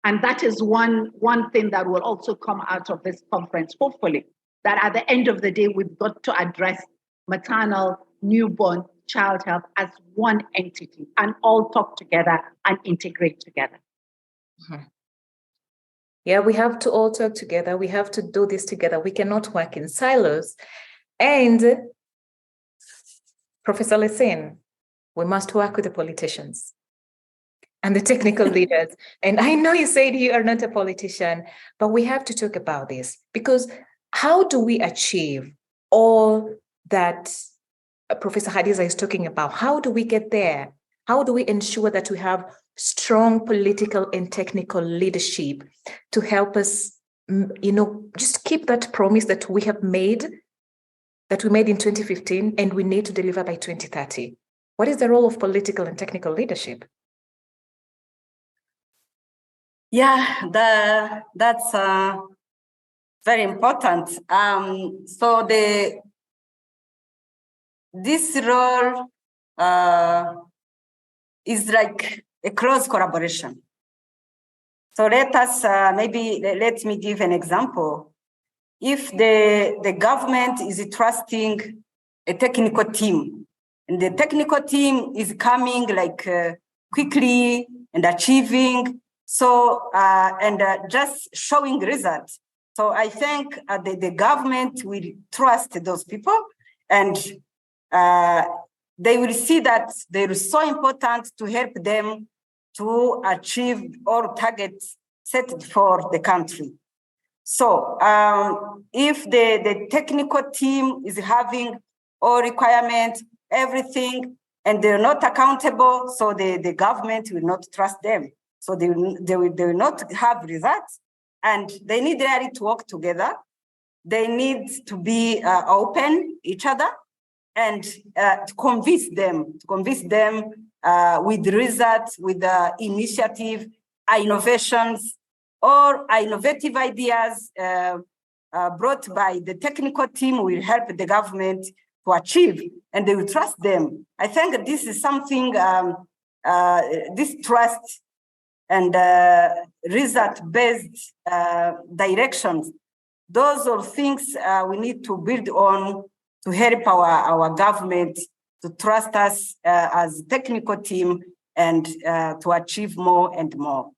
And that is one thing that will also come out of this conference, hopefully, that at the end of the day, we've got to address maternal, newborn, child health as one entity and all talk together and integrate together. Mm-hmm. Yeah, we have to all talk together. We have to do this together. We cannot work in silos. And Professor Lisine, we must work with the politicians and the technical leaders. And I know you said you are not a politician, but we have to talk about this, because how do we achieve all that Professor Hadiza is talking about? How do we get there? How do we ensure that we have strong political and technical leadership to help us, just keep that promise that we have made, that we made in 2015, and we need to deliver by 2030? What is the role of political and technical leadership? Yeah, that's very important. So this role is like a close collaboration. So let me give an example. If the government is trusting a technical team, and the technical team is coming quickly and achieving, just showing results. So I think the government will trust those people, and they will see that they are so important to help them to achieve all targets set for the country. So if the technical team is having all requirements, everything, and they're not accountable, so the government will not trust them. So they will not have results, and they need really to work together. They need to be open each other, and to convince them with results, with initiative, innovations, or innovative ideas brought by the technical team will help the government to achieve, and they will trust them. I think this is something, this trust and result-based directions, those are things we need to build on to help our government to trust us as a technical team and to achieve more and more.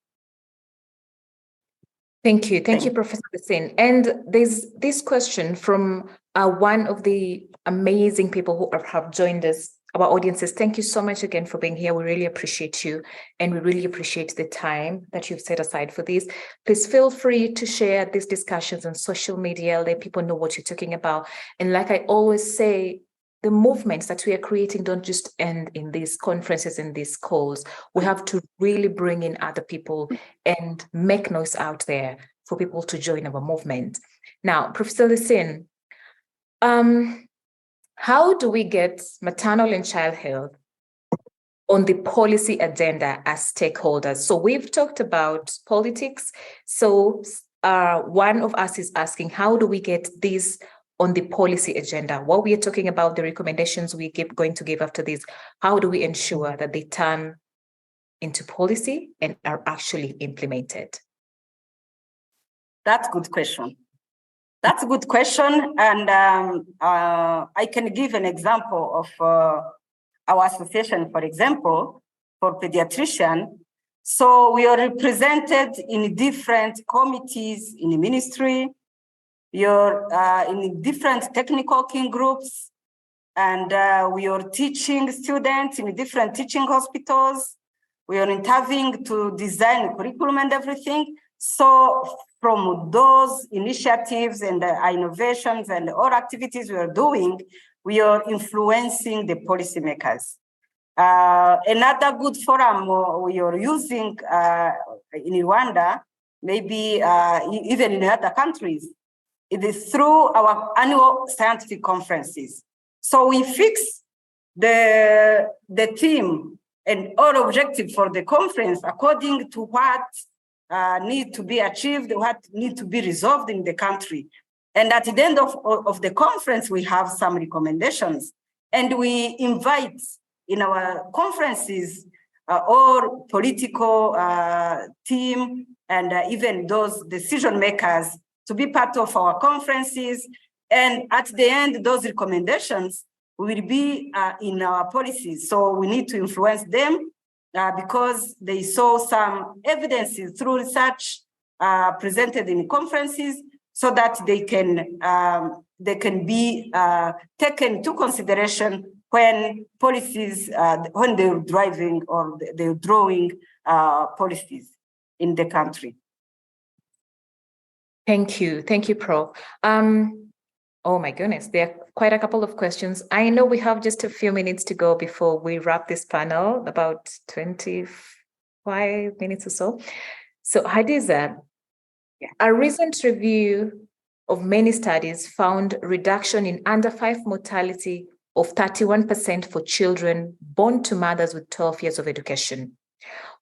Thank you. Thank you, Professor Lisine. And there's this question from one of the amazing people who have joined us, our audiences. Thank you so much again for being here. We really appreciate you, and we really appreciate the time that you've set aside for this. Please feel free to share these discussions on social media, let people know what you're talking about. And like I always say, the movements that we are creating don't just end in these conferences and these calls. We have to really bring in other people and make noise out there for people to join our movement. Now, Professor Lisine, how do we get maternal and child health on the policy agenda as stakeholders? So we've talked about politics. So one of us is asking, how do we get this on the policy agenda? What we are talking about, the recommendations we going to give after this, how do we ensure that they turn into policy and are actually implemented? That's a good question. That's a good question. And I can give an example of our association, for example, for pediatrician. So we are represented in different committees in the ministry. We are in different technical working groups, and we are teaching students in different teaching hospitals. We are interviewing to design curriculum and everything. So from those initiatives and innovations and all activities we are doing, we are influencing the policymakers. Another good forum we are using in Rwanda, maybe even in other countries, it is through our annual scientific conferences. So we fix the theme and all objective for the conference according to what need to be achieved, what need to be resolved in the country. And at the end of the conference, we have some recommendations. And we invite in our conferences all political team and even those decision makers to be part of our conferences. And at the end, those recommendations will be in our policies. So we need to influence them because they saw some evidences through research presented in conferences so that they can be taken into consideration when policies, when they're driving or they're drawing policies in the country. Thank you, Prof. Oh my goodness, there are quite a couple of questions. I know we have just a few minutes to go before we wrap this panel, about 25 minutes or so. So Hadiza, a recent review of many studies found reduction in under 5 mortality of 31% for children born to mothers with 12 years of education.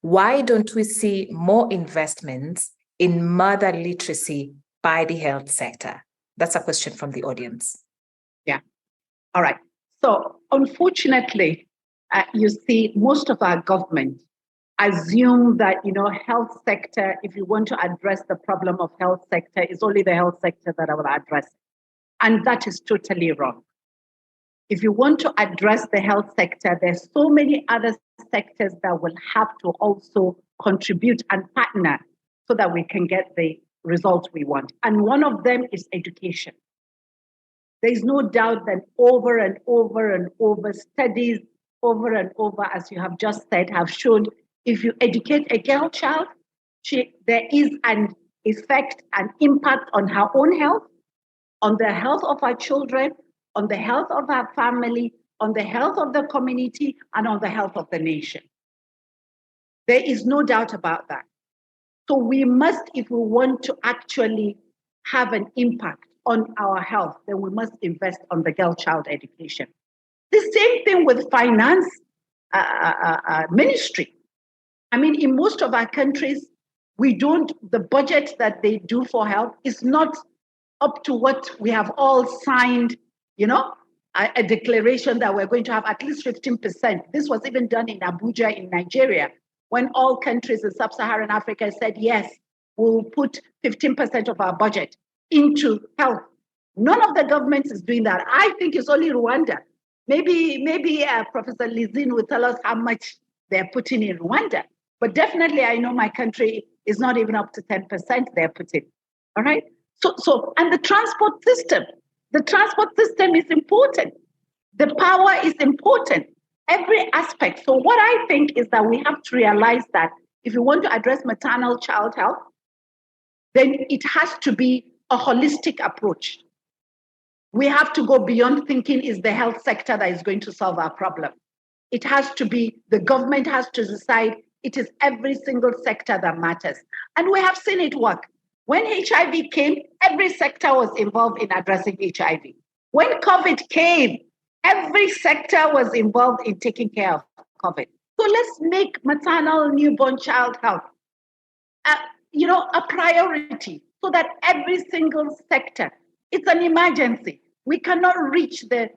Why don't we see more investments in mother literacy by the health sector? That's a question from the audience. Yeah. All right. So unfortunately, you see, most of our government assume that, health sector, if you want to address the problem of health sector, is only the health sector that I will address. And that is totally wrong. If you want to address the health sector, there's so many other sectors that will have to also contribute and partner so that we can get the results we want. And one of them is education. There is no doubt that over and over and over, studies over and over, as you have just said, have shown if you educate a girl child, there is an effect, an impact on her own health, on the health of our children, on the health of our family, on the health of the community, and on the health of the nation. There is no doubt about that. So we must, if we want to actually have an impact on our health, then we must invest on the girl-child education. The same thing with finance ministry. I mean, in most of our countries, the budget that they do for health is not up to what we have all signed, a declaration that we're going to have at least 15%. This was even done in Abuja in Nigeria, when all countries in sub-Saharan Africa said, yes, we'll put 15% of our budget into health. None of the governments is doing that. I think it's only Rwanda. Maybe Professor Lisine will tell us how much they're putting in Rwanda. But definitely, I know my country is not even up to 10% they're putting. All right? So, and the transport system. The transport system is important. The power is important. Every aspect. So what I think is that we have to realize that if you want to address maternal child health, then it has to be a holistic approach. We have to go beyond thinking is the health sector that is going to solve our problem. It has to be, the government has to decide it is every single sector that matters. And we have seen it work. When HIV came, every sector was involved in addressing HIV. When COVID came, every sector was involved in taking care of COVID. So let's make maternal newborn child health, a priority so that every single sector, it's an emergency. We cannot reach the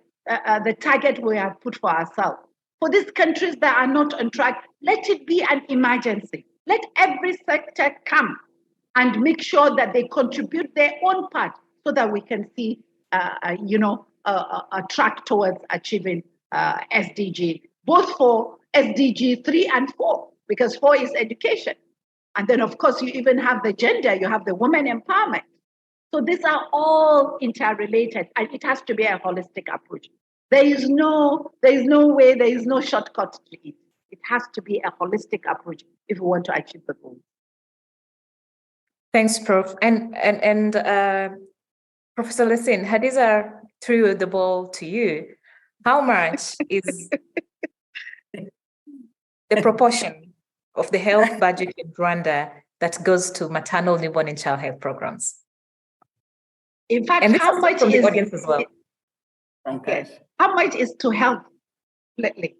target we have put for ourselves. For these countries that are not on track, let it be an emergency. Let every sector come and make sure that they contribute their own part so that we can see, a track towards achieving SDG, both for SDG 3 and 4, because 4 is education. And then, of course, you even have the gender, you have the women empowerment. So these are all interrelated, and it has to be a holistic approach. There is no way, there is no shortcut to it. It has to be a holistic approach if we want to achieve the goal. Thanks, Prof. And Professor Lisine, Hadiza threw the ball to you. How much is the proportion of the health budget in Rwanda that goes to maternal, newborn, and child health programs? In fact, and how much from is the audience as well? Okay. How much is to health lately?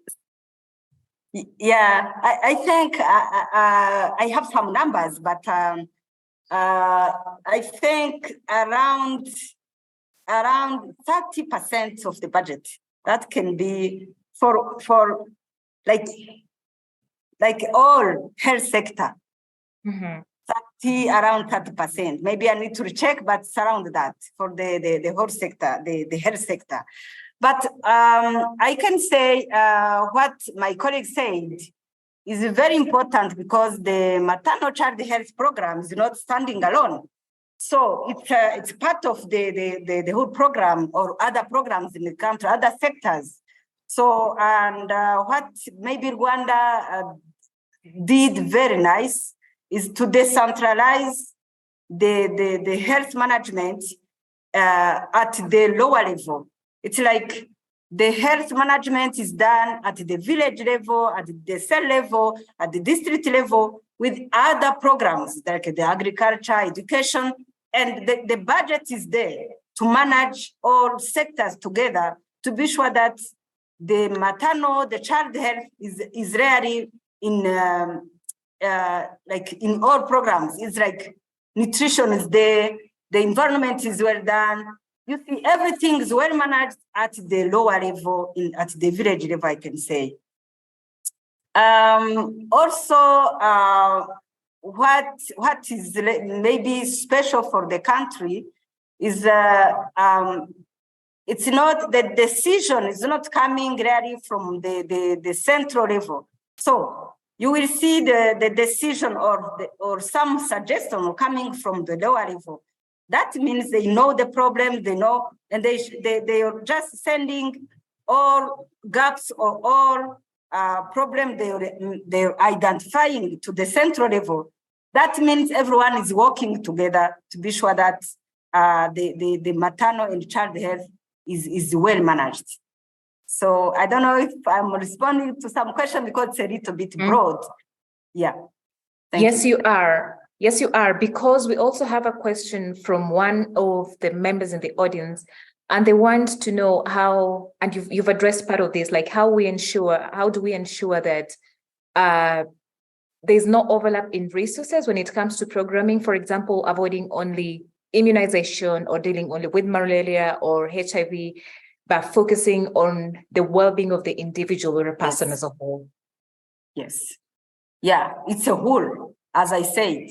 Yeah, I think I have some numbers, but I think around around 30% of the budget. That can be for like all health sector. Mm-hmm. Around 30%. Maybe I need to recheck, but it's around that for the whole sector, the health sector. But I can say what my colleague said is very important, because the maternal child health program is not standing alone. So it's part of the whole program or other programs in the country, other sectors. So, and what maybe Rwanda did very nice is to decentralize the health management at the lower level. It's like the health management is done at the village level, at the cell level, at the district level, with other programs like the agriculture, education, and the budget is there to manage all sectors together to be sure that the maternal, the child health is really in like in all programs. It's like nutrition is there, the environment is well done. You see, everything is well managed at the lower level, at the village level, I can say. Also, what is maybe special for the country is it's not, the decision is not coming really from the central level. So you will see the decision or some suggestion coming from the lower level. That means they know the problem, they know, and they are just sending all gaps or all problems they're identifying to the central level. That means everyone is working together to be sure that the maternal and child health is well managed. So I don't know if I'm responding to some question because it's a little bit broad. Yeah. Yes, you are. Yes, you are, because we also have a question from one of the members in the audience, and they want to know how, and you've addressed part of this, like how do we ensure that there's no overlap in resources when it comes to programming, for example, avoiding only immunization or dealing only with malaria or HIV, but focusing on the well-being of the individual or a person as a whole. Yes. Yeah, it's a whole, as I said,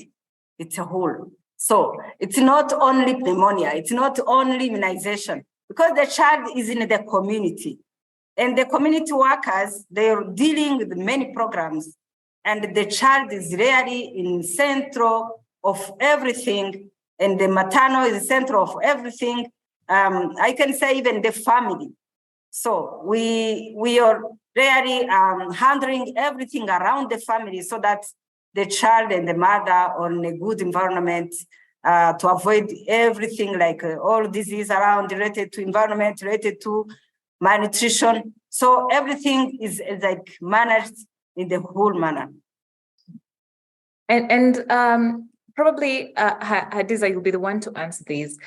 it's a whole. So it's not only pneumonia, it's not only immunization, because the child is in the community. And the community workers, they're dealing with many programs. And the child is really in central of everything. And the maternal is the center of everything. I can say even the family. So we are really handling everything around the family so that the child and the mother are in a good environment to avoid everything like all disease around related to environment, related to malnutrition. So everything is like managed in the whole manner. And probably Hadiza, you'll be the one to answer these.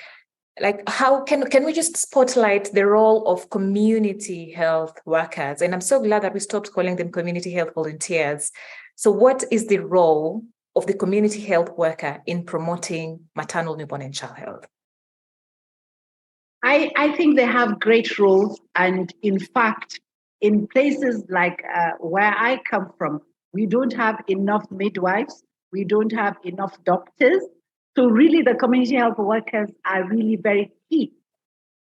Like, how can we just spotlight the role of community health workers? And I'm so glad that we stopped calling them community health volunteers. So what is the role of the community health worker in promoting maternal, newborn, and child health? I think they have great roles. And in fact, in places like where I come from, we don't have enough midwives. We don't have enough doctors. So really, the community health workers are really very key.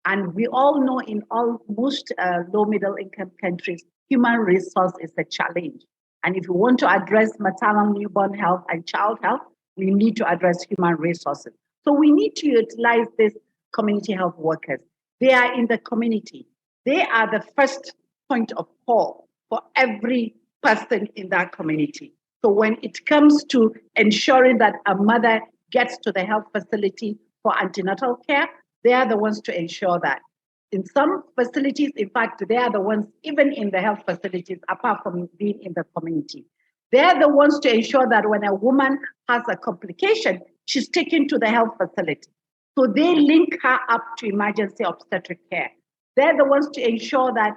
And we all know in most low middle income countries, human resource is a challenge. And if we want to address maternal, newborn health and child health, we need to address human resources. So we need to utilize these community health workers. They are in the community. They are the first point of call for every person in that community. So when it comes to ensuring that a mother gets to the health facility for antenatal care, they are the ones to ensure that. In some facilities, in fact, they are the ones, even in the health facilities, apart from being in the community. They are the ones to ensure that when a woman has a complication, she's taken to the health facility. So they link her up to emergency obstetric care. They're the ones to ensure that,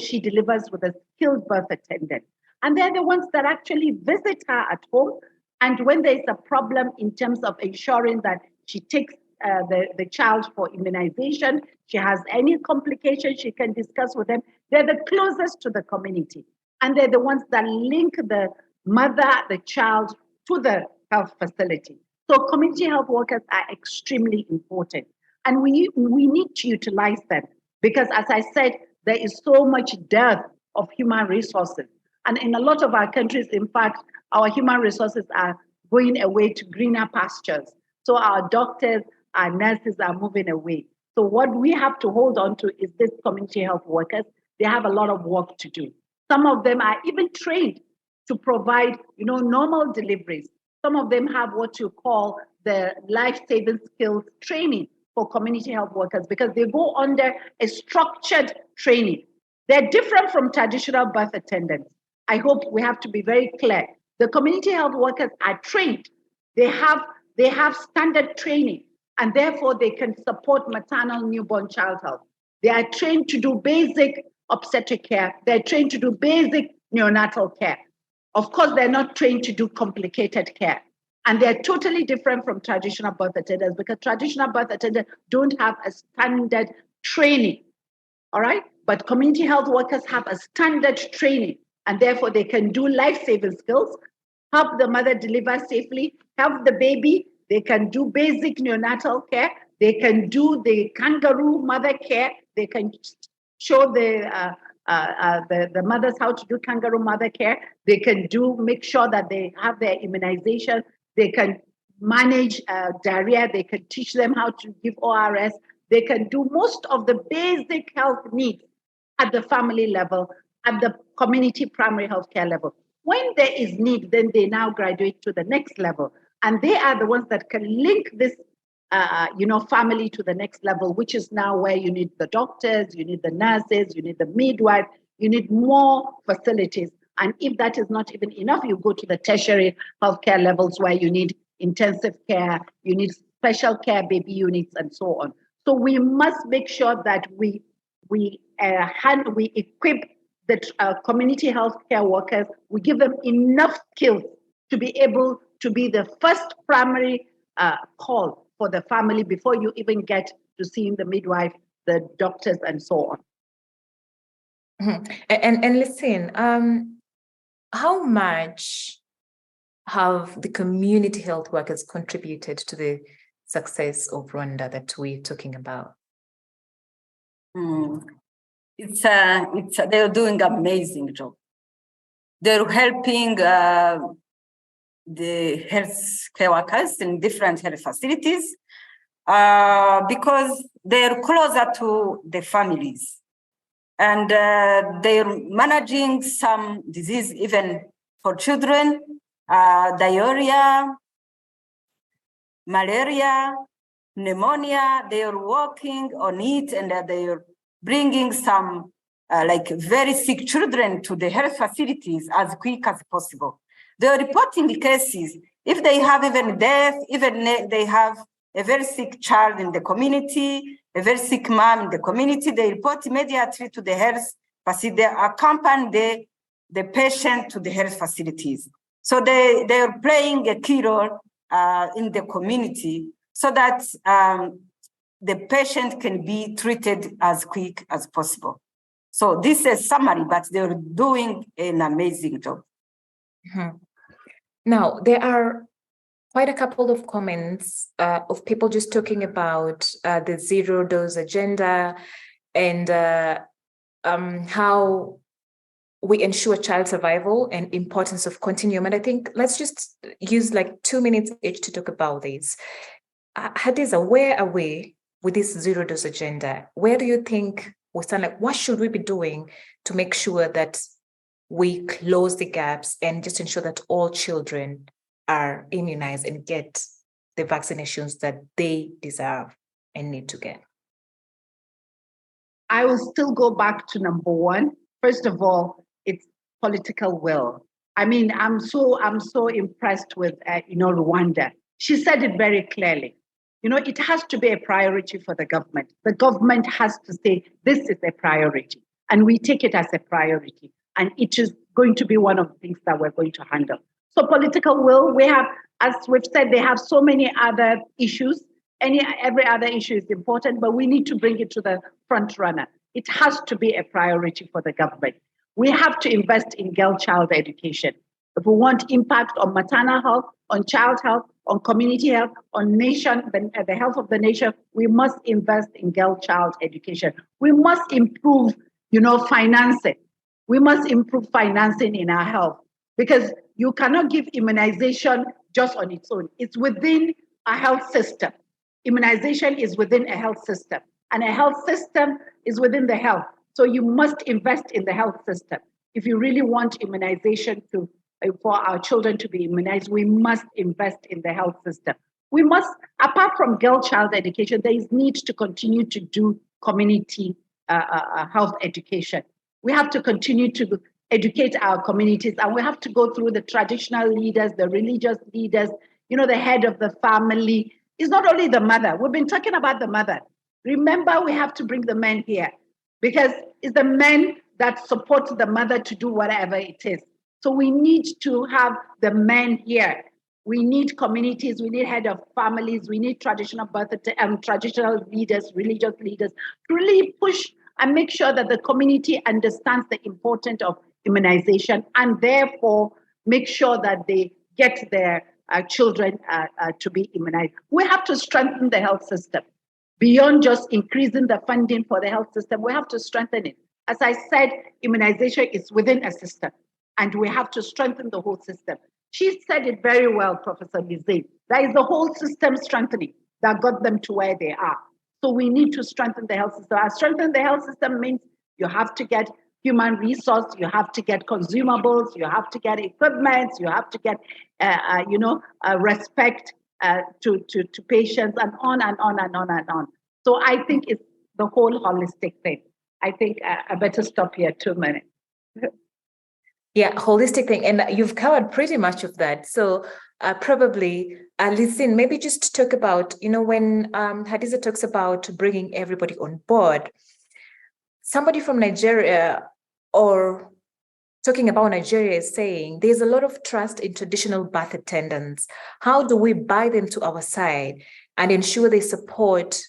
she delivers with a skilled birth attendant. And they're the ones that actually visit her at home. And when there's a problem in terms of ensuring that she takes the child for immunization. She has any complication, she can discuss with them. They're the closest to the community. And they're the ones that link the mother, the child to the health facility. So community health workers are extremely important. And we need to utilize them because, as I said, there is so much dearth of human resources. And in a lot of our countries, in fact, our human resources are going away to greener pastures. So our doctors, our nurses are moving away. So what we have to hold on to is this community health workers. They have a lot of work to do. Some of them are even trained to provide, normal deliveries. Some of them have what you call the life-saving skills training for community health workers because they go under a structured training. They're different from traditional birth attendants. I hope we have to be very clear. The community health workers are trained. They have standard training, and therefore they can support maternal newborn child health. They are trained to do basic obstetric care. They're trained to do basic neonatal care. Of course, they're not trained to do complicated care. And they're totally different from traditional birth attendants because traditional birth attendants don't have a standard training, all right? But community health workers have a standard training, and therefore they can do life-saving skills, help the mother deliver safely, help the baby. They can do basic neonatal care. They can do the kangaroo mother care. They can show the mothers how to do kangaroo mother care. They can make sure that they have their immunization. They can manage diarrhea. They can teach them how to give ORS. They can do most of the basic health needs at the family level, at the community primary health care level. When there is need, then they now graduate to the next level. And they are the ones that can link this family to the next level, which is now where you need the doctors, you need the nurses, you need the midwife, you need more facilities. And if that is not even enough, you go to the tertiary healthcare levels where you need intensive care, you need special care baby units, and so on. So we must make sure that we equip the community healthcare workers. We give them enough skills to be able to be the first primary call for the family before you even get to seeing the midwife, the doctors, and so on. Mm-hmm. And Lisine, how much have the community health workers contributed to the success of Rwanda that we're talking about? They're doing an amazing job. They're helping the health care workers in different health facilities because they're closer to the families. And they're managing some disease even for children, diarrhea, malaria, pneumonia. They're working on it, and they're bringing some very sick children to the health facilities as quick as possible. They're reporting the cases. If they have even death, even they have a very sick child in the community, a very sick mom in the community, they report immediately to the health facility. They accompany the patient to the health facilities. So they're playing a key role in the community so that the patient can be treated as quick as possible. So this is a summary, but they're doing an amazing job. Mm-hmm. Now, there are quite a couple of comments of people just talking about the zero-dose agenda and how we ensure child survival and importance of continuum. And I think let's just use 2 minutes each to talk about this. Hadiza, where are we with this zero-dose agenda? Where do you think we stand? What should we be doing to make sure that we close the gaps and just ensure that all children are immunized and get the vaccinations that they deserve and need to get? I will still go back to number one. First of all, it's political will. I mean, I'm so impressed with Rwanda. She said it very clearly. It has to be a priority for the government. The government has to say this is a priority, and we take it as a priority, and it is going to be one of the things that we're going to handle. So political will, we have, as we've said, they have so many other issues, Every other issue is important, but we need to bring it to the front runner. It has to be a priority for the government. We have to invest in girl-child education. If we want impact on maternal health, on child health, on community health, on nation, the health of the nation, we must invest in girl-child education. We must improve, financing. We must improve financing in our health, because you cannot give immunization just on its own. It's within a health system. Immunization is within a health system, and a health system is within the health. So you must invest in the health system. If you really want immunization for our children to be immunized, we must invest in the health system. We must, apart from girl-child education, there is need to continue to do community health education. We have to continue to educate our communities, and we have to go through the traditional leaders, the religious leaders, the head of the family. It's not only the mother. We've been talking about the mother. Remember, we have to bring the men here, because it's the men that support the mother to do whatever it is. So we need to have the men here. We need communities, we need head of families, we need traditional leaders, religious leaders, to really push and make sure that the community understands the importance of immunization, and therefore make sure that they get their children to be immunized. We have to strengthen the health system. Beyond just increasing the funding for the health system, we have to strengthen it. As I said, immunization is within a system, and we have to strengthen the whole system. She said it very well, Professor Lisine. That is the whole system strengthening that got them to where they are. So we need to strengthen the health system. Strengthen the health system means you have to get human resource, you have to get consumables, you have to get equipment, you have to get, respect to patients, and on and on and on and on. So I think it's the whole holistic thing. I think I better stop here 2 minutes. Yeah, holistic thing. And you've covered pretty much of that. So probably, Lisine, maybe just talk about, when Hadiza talks about bringing everybody on board, somebody from Nigeria, or talking about Nigeria, is saying there's a lot of trust in traditional birth attendants. How do we buy them to our side and ensure they support,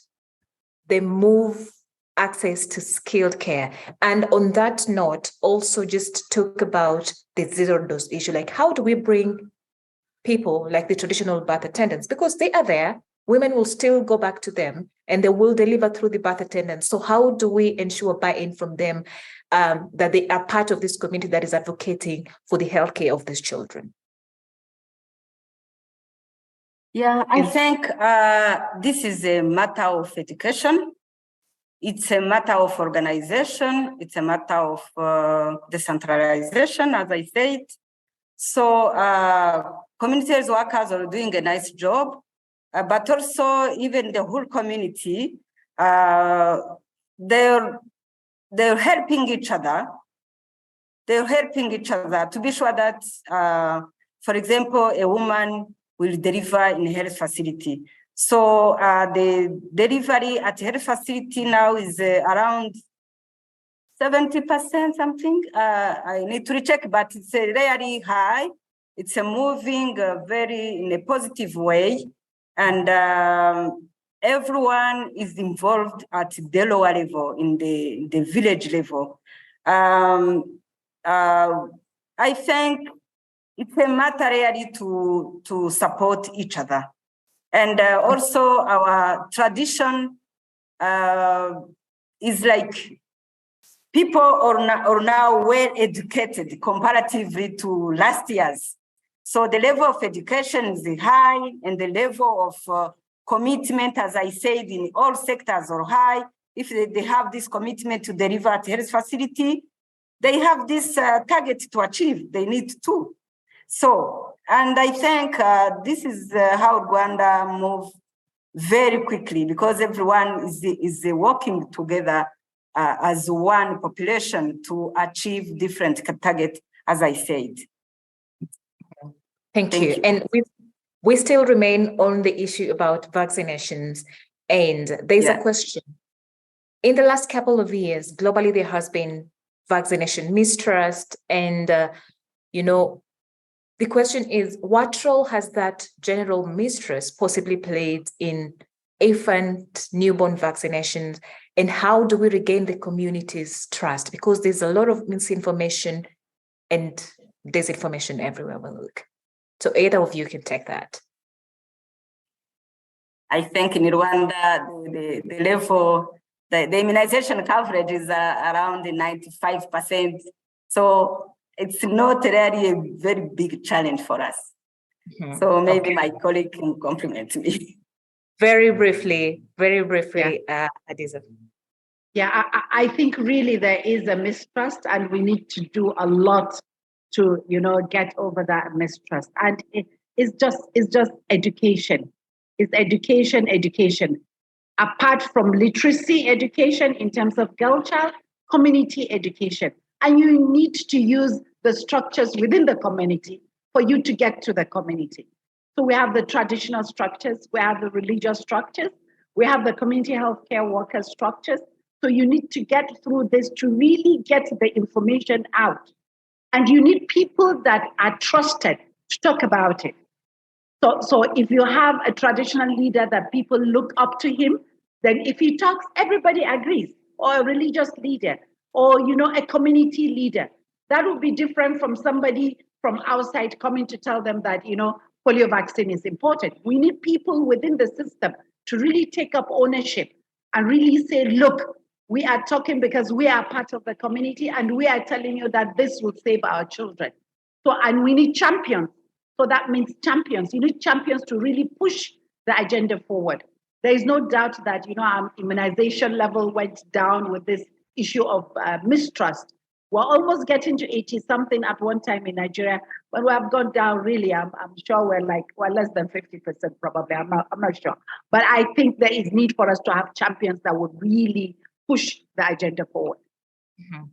they move access to skilled care? And on that note, also just talk about the zero dose issue. Like, how do we bring people like the traditional birth attendants, because they are there, women will still go back to them and they will deliver through the birth attendants. So how do we ensure buy-in from them, that they are part of this community that is advocating for the healthcare of these children? Yeah, I think this is a matter of education. It's a matter of organization. It's a matter of decentralization, as I said. So community health workers are doing a nice job, but also even the whole community, they're helping each other. They're helping each other to be sure that, for example, a woman will deliver in a health facility. So the delivery at health facility now is around 70% something. I need to recheck, but it's really high. It's moving very in a positive way. And everyone is involved at the lower level, in the village level. I think it's a matter really to support each other. And also our tradition is like people are now well educated comparatively to last year's. So the level of education is high, and the level of commitment, as I said, in all sectors are high. If they have this commitment to deliver at health facility, they have this target to achieve. They need to. So, and I think this is how Rwanda moves very quickly, because everyone is working together as one population to achieve different targets, as I said. Thank you. And we still remain on the issue about vaccinations. And there's a question. In the last couple of years, globally, there has been vaccination mistrust. And, the question is, what role has that general mistrust possibly played in infant newborn vaccinations, and how do we regain the community's trust? Because there's a lot of misinformation and disinformation everywhere we look. So either of you can take that. I think in Rwanda, the level, the immunization coverage is around 95%. So it's not really a very big challenge for us. Mm-hmm. So maybe my colleague can compliment me. Very briefly, Hadiza. Yeah, I think really there is a mistrust, and we need to do a lot to, get over that mistrust. And it's just education. It's education. Apart from literacy education in terms of girl child, community education. And you need to use the structures within the community for you to get to the community. So we have the traditional structures, we have the religious structures, we have the community healthcare worker structures. So you need to get through this to really get the information out. And you need people that are trusted to talk about it. So if you have a traditional leader that people look up to him, then if he talks, everybody agrees, or a religious leader, or a community leader. That would be different from somebody from outside coming to tell them that polio vaccine is important. We need people within the system to really take up ownership and really say, look, we are talking because we are part of the community and we are telling you that this will save our children. And we need champions. So that means champions. You need champions to really push the agenda forward. There is no doubt that our immunization level went down with this issue of mistrust. We're almost getting to 80-something at one time in Nigeria, but we have gone down really. I'm sure we're less than 50% probably. I'm not sure. But I think there is need for us to have champions that would really push the agenda forward. Mm-hmm.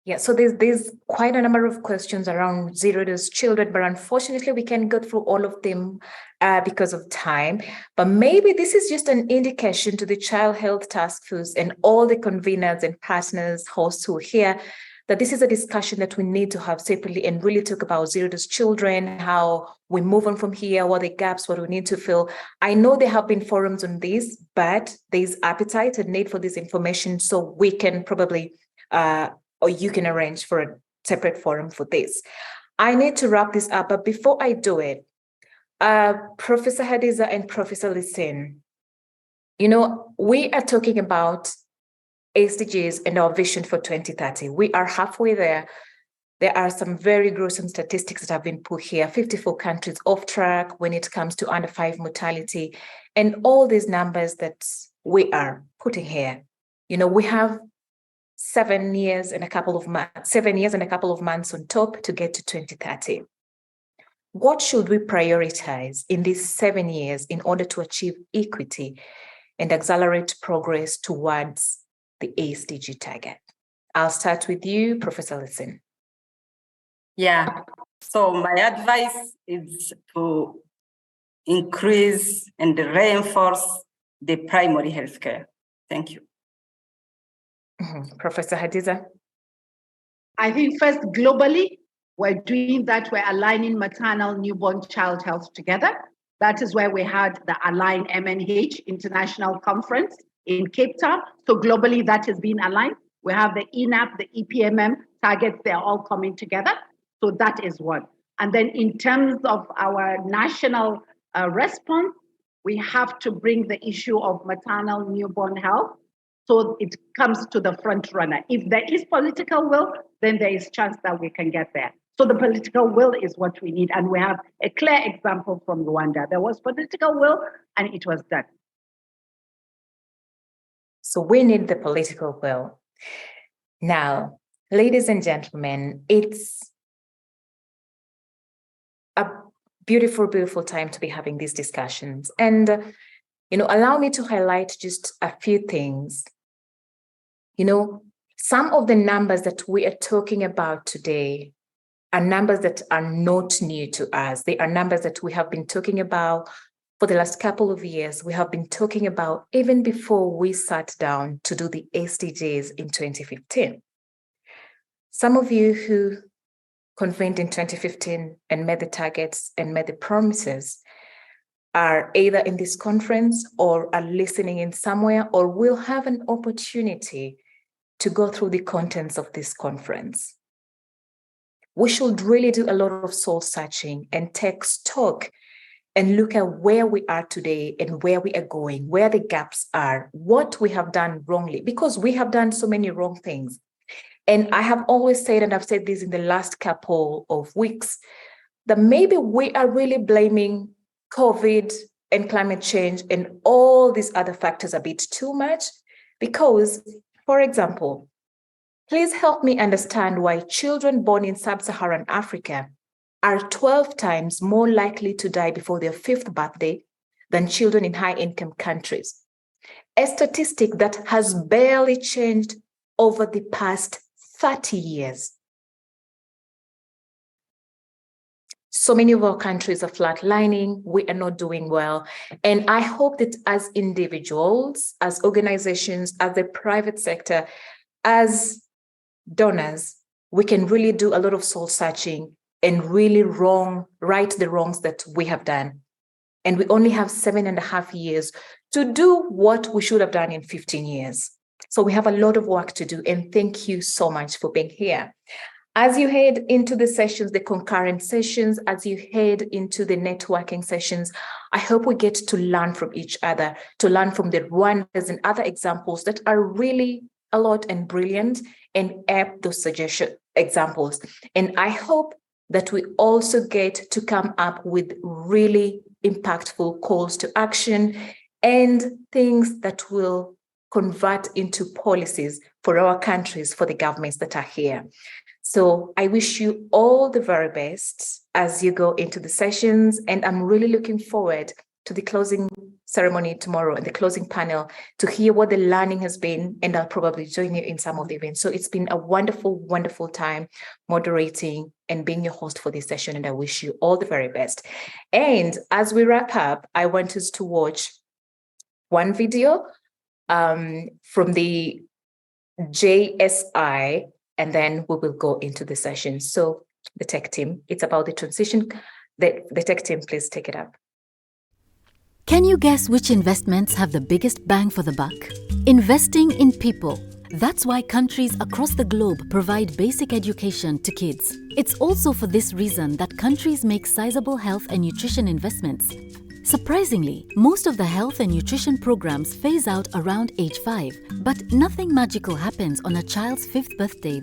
Yeah, so there's quite a number of questions around zero-dose children, but unfortunately we can't go through all of them because of time. But maybe this is just an indication to the Child Health Task Force and all the conveners and partners, hosts who are here, that this is a discussion that we need to have separately and really talk about zero-dose children, how we move on from here, what are the gaps, what we need to fill. I know there have been forums on this, but there's appetite and need for this information, so we can probably or you can arrange for a separate forum for this. I need to wrap this up, but before I do it, Professor Hadiza and Professor Lisine, we are talking about SDGs and our vision for 2030. We are halfway there. There are some very gruesome statistics that have been put here, 54 countries off track when it comes to under 5 mortality, and all these numbers that we are putting here. We have 7 years and a couple of months on top to get to 2030. What should we prioritize in these 7 years in order to achieve equity and accelerate progress towards the SDG target? I'll start with you, Professor Lisine. Yeah, so my advice is to increase and reinforce the primary healthcare. Thank you. Mm-hmm. Professor Hadiza? I think first, globally, we're doing that. We're aligning maternal, newborn, child health together. That is where we had the Align MNH International Conference in Cape Town. So globally, that has been aligned. We have the ENAP, the EPMM targets, they're all coming together. So that is one. And then in terms of our national response, we have to bring the issue of maternal, newborn health. So it comes to the front runner. If there is political will, then there is chance that we can get there. So the political will is what we need. And we have a clear example from Rwanda. There was political will and it was done. So we need the political will. Now, ladies and gentlemen, it's a beautiful, beautiful time to be having these discussions. And, allow me to highlight just a few things. Some of the numbers that we are talking about today are numbers that are not new to us. They are numbers that we have been talking about for the last couple of years. We have been talking about even before we sat down to do the SDGs in 2015. Some of you who convened in 2015 and made the targets and made the promises are either in this conference or are listening in somewhere or will have an opportunity to go through the contents of this conference. We should really do a lot of soul searching and take stock and look at where we are today and where we are going, where the gaps are, what we have done wrongly, because we have done so many wrong things. And I have always said, and I've said this in the last couple of weeks, that maybe we are really blaming COVID and climate change and all these other factors a bit too much. Because, for example, please help me understand why children born in sub-Saharan Africa are 12 times more likely to die before their 5th birthday than children in high-income countries. A statistic that has barely changed over the past 30 years. So many of our countries are flatlining. We are not doing well. And I hope that as individuals, as organizations, as the private sector, as donors, we can really do a lot of soul searching and really right the wrongs that we have done. And we only have 7.5 years to do what we should have done in 15 years. So we have a lot of work to do. And thank you so much for being here. As you head into the sessions, the concurrent sessions, as you head into the networking sessions, I hope we get to learn from each other, to learn from the Rwandas and other examples that are really a lot and brilliant, and add those examples. And I hope that we also get to come up with really impactful calls to action and things that will convert into policies for our countries, for the governments that are here. So I wish you all the very best as you go into the sessions, and I'm really looking forward to the closing ceremony tomorrow and the closing panel to hear what the learning has been, and I'll probably join you in some of the events. So it's been a wonderful, wonderful time moderating and being your host for this session, and I wish you all the very best. And as we wrap up, I want us to watch one video from the JSI, and then we will go into the session. So the tech team, it's about the transition. The tech team, please take it up. Can you guess which investments have the biggest bang for the buck? Investing in people. That's why countries across the globe provide basic education to kids. It's also for this reason that countries make sizable health and nutrition investments. Surprisingly, most of the health and nutrition programs phase out around age 5, but nothing magical happens on a child's 5th birthday.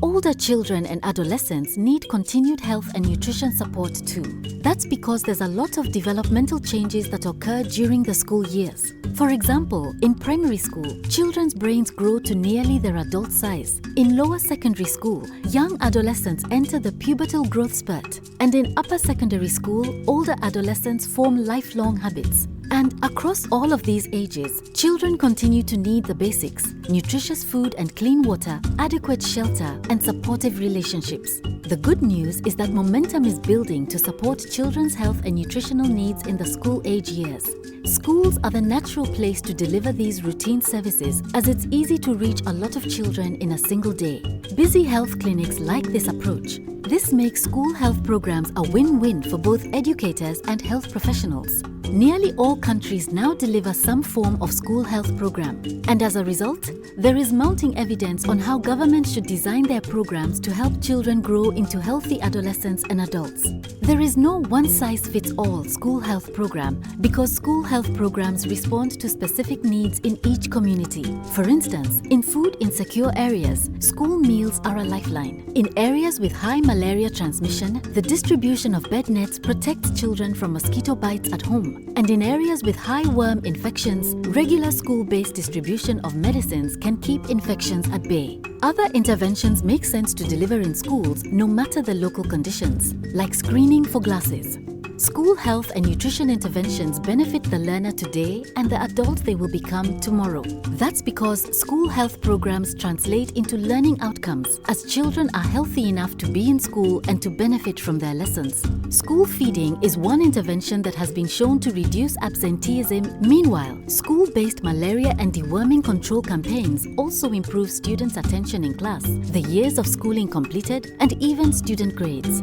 Older children and adolescents need continued health and nutrition support too. That's because there's a lot of developmental changes that occur during the school years. For example, in primary school, children's brains grow to nearly their adult size. In lower secondary school, young adolescents enter the pubertal growth spurt. And in upper secondary school, older adolescents form lifelong habits. And across all of these ages, children continue to need the basics: nutritious food and clean water, adequate shelter, and supportive relationships. The good news is that momentum is building to support children's health and nutritional needs in the school age years. Schools are the natural place to deliver these routine services, as it's easy to reach a lot of children in a single day. Busy health clinics like this approach. This makes school health programs a win-win for both educators and health professionals. Nearly all countries now deliver some form of school health program, and as a result, there is mounting evidence on how governments should design their programs to help children grow into healthy adolescents and adults. There is no one-size-fits-all school health program because school health programs respond to specific needs in each community. For instance, in food-insecure areas, school meals are a lifeline. In areas with high malaria transmission, the distribution of bed nets protects children from mosquito bites at home. And in areas with high worm infections, regular school-based distribution of medicines can keep infections at bay. Other interventions make sense to deliver in schools no matter the local conditions, like screening for glasses. School health and nutrition interventions benefit the learner today and the adult they will become tomorrow. That's because school health programs translate into learning outcomes, as children are healthy enough to be in school and to benefit from their lessons. School feeding is one intervention that has been shown to reduce absenteeism. Meanwhile, school-based malaria and deworming control campaigns also improve students' attention in class, the years of schooling completed, and even student grades.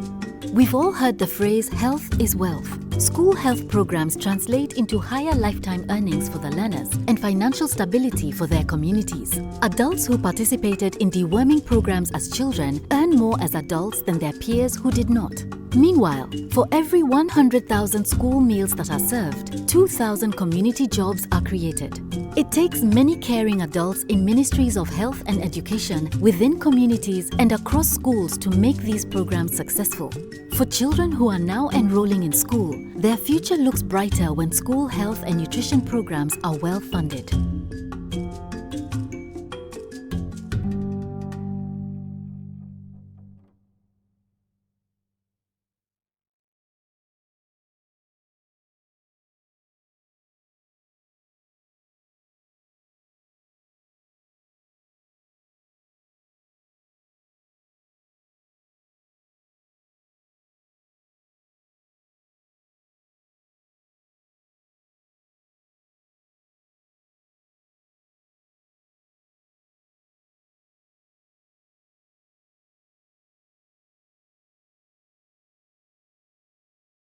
We've all heard the phrase health is wealth. School health programs translate into higher lifetime earnings for the learners and financial stability for their communities. Adults who participated in deworming programs as children earn more as adults than their peers who did not. Meanwhile, for every 100,000 school meals that are served, 2,000 community jobs are created. It takes many caring adults in ministries of health and education within communities and across schools to make these programs successful. For children who are now enrolling in school, their future looks brighter when school health and nutrition programs are well funded.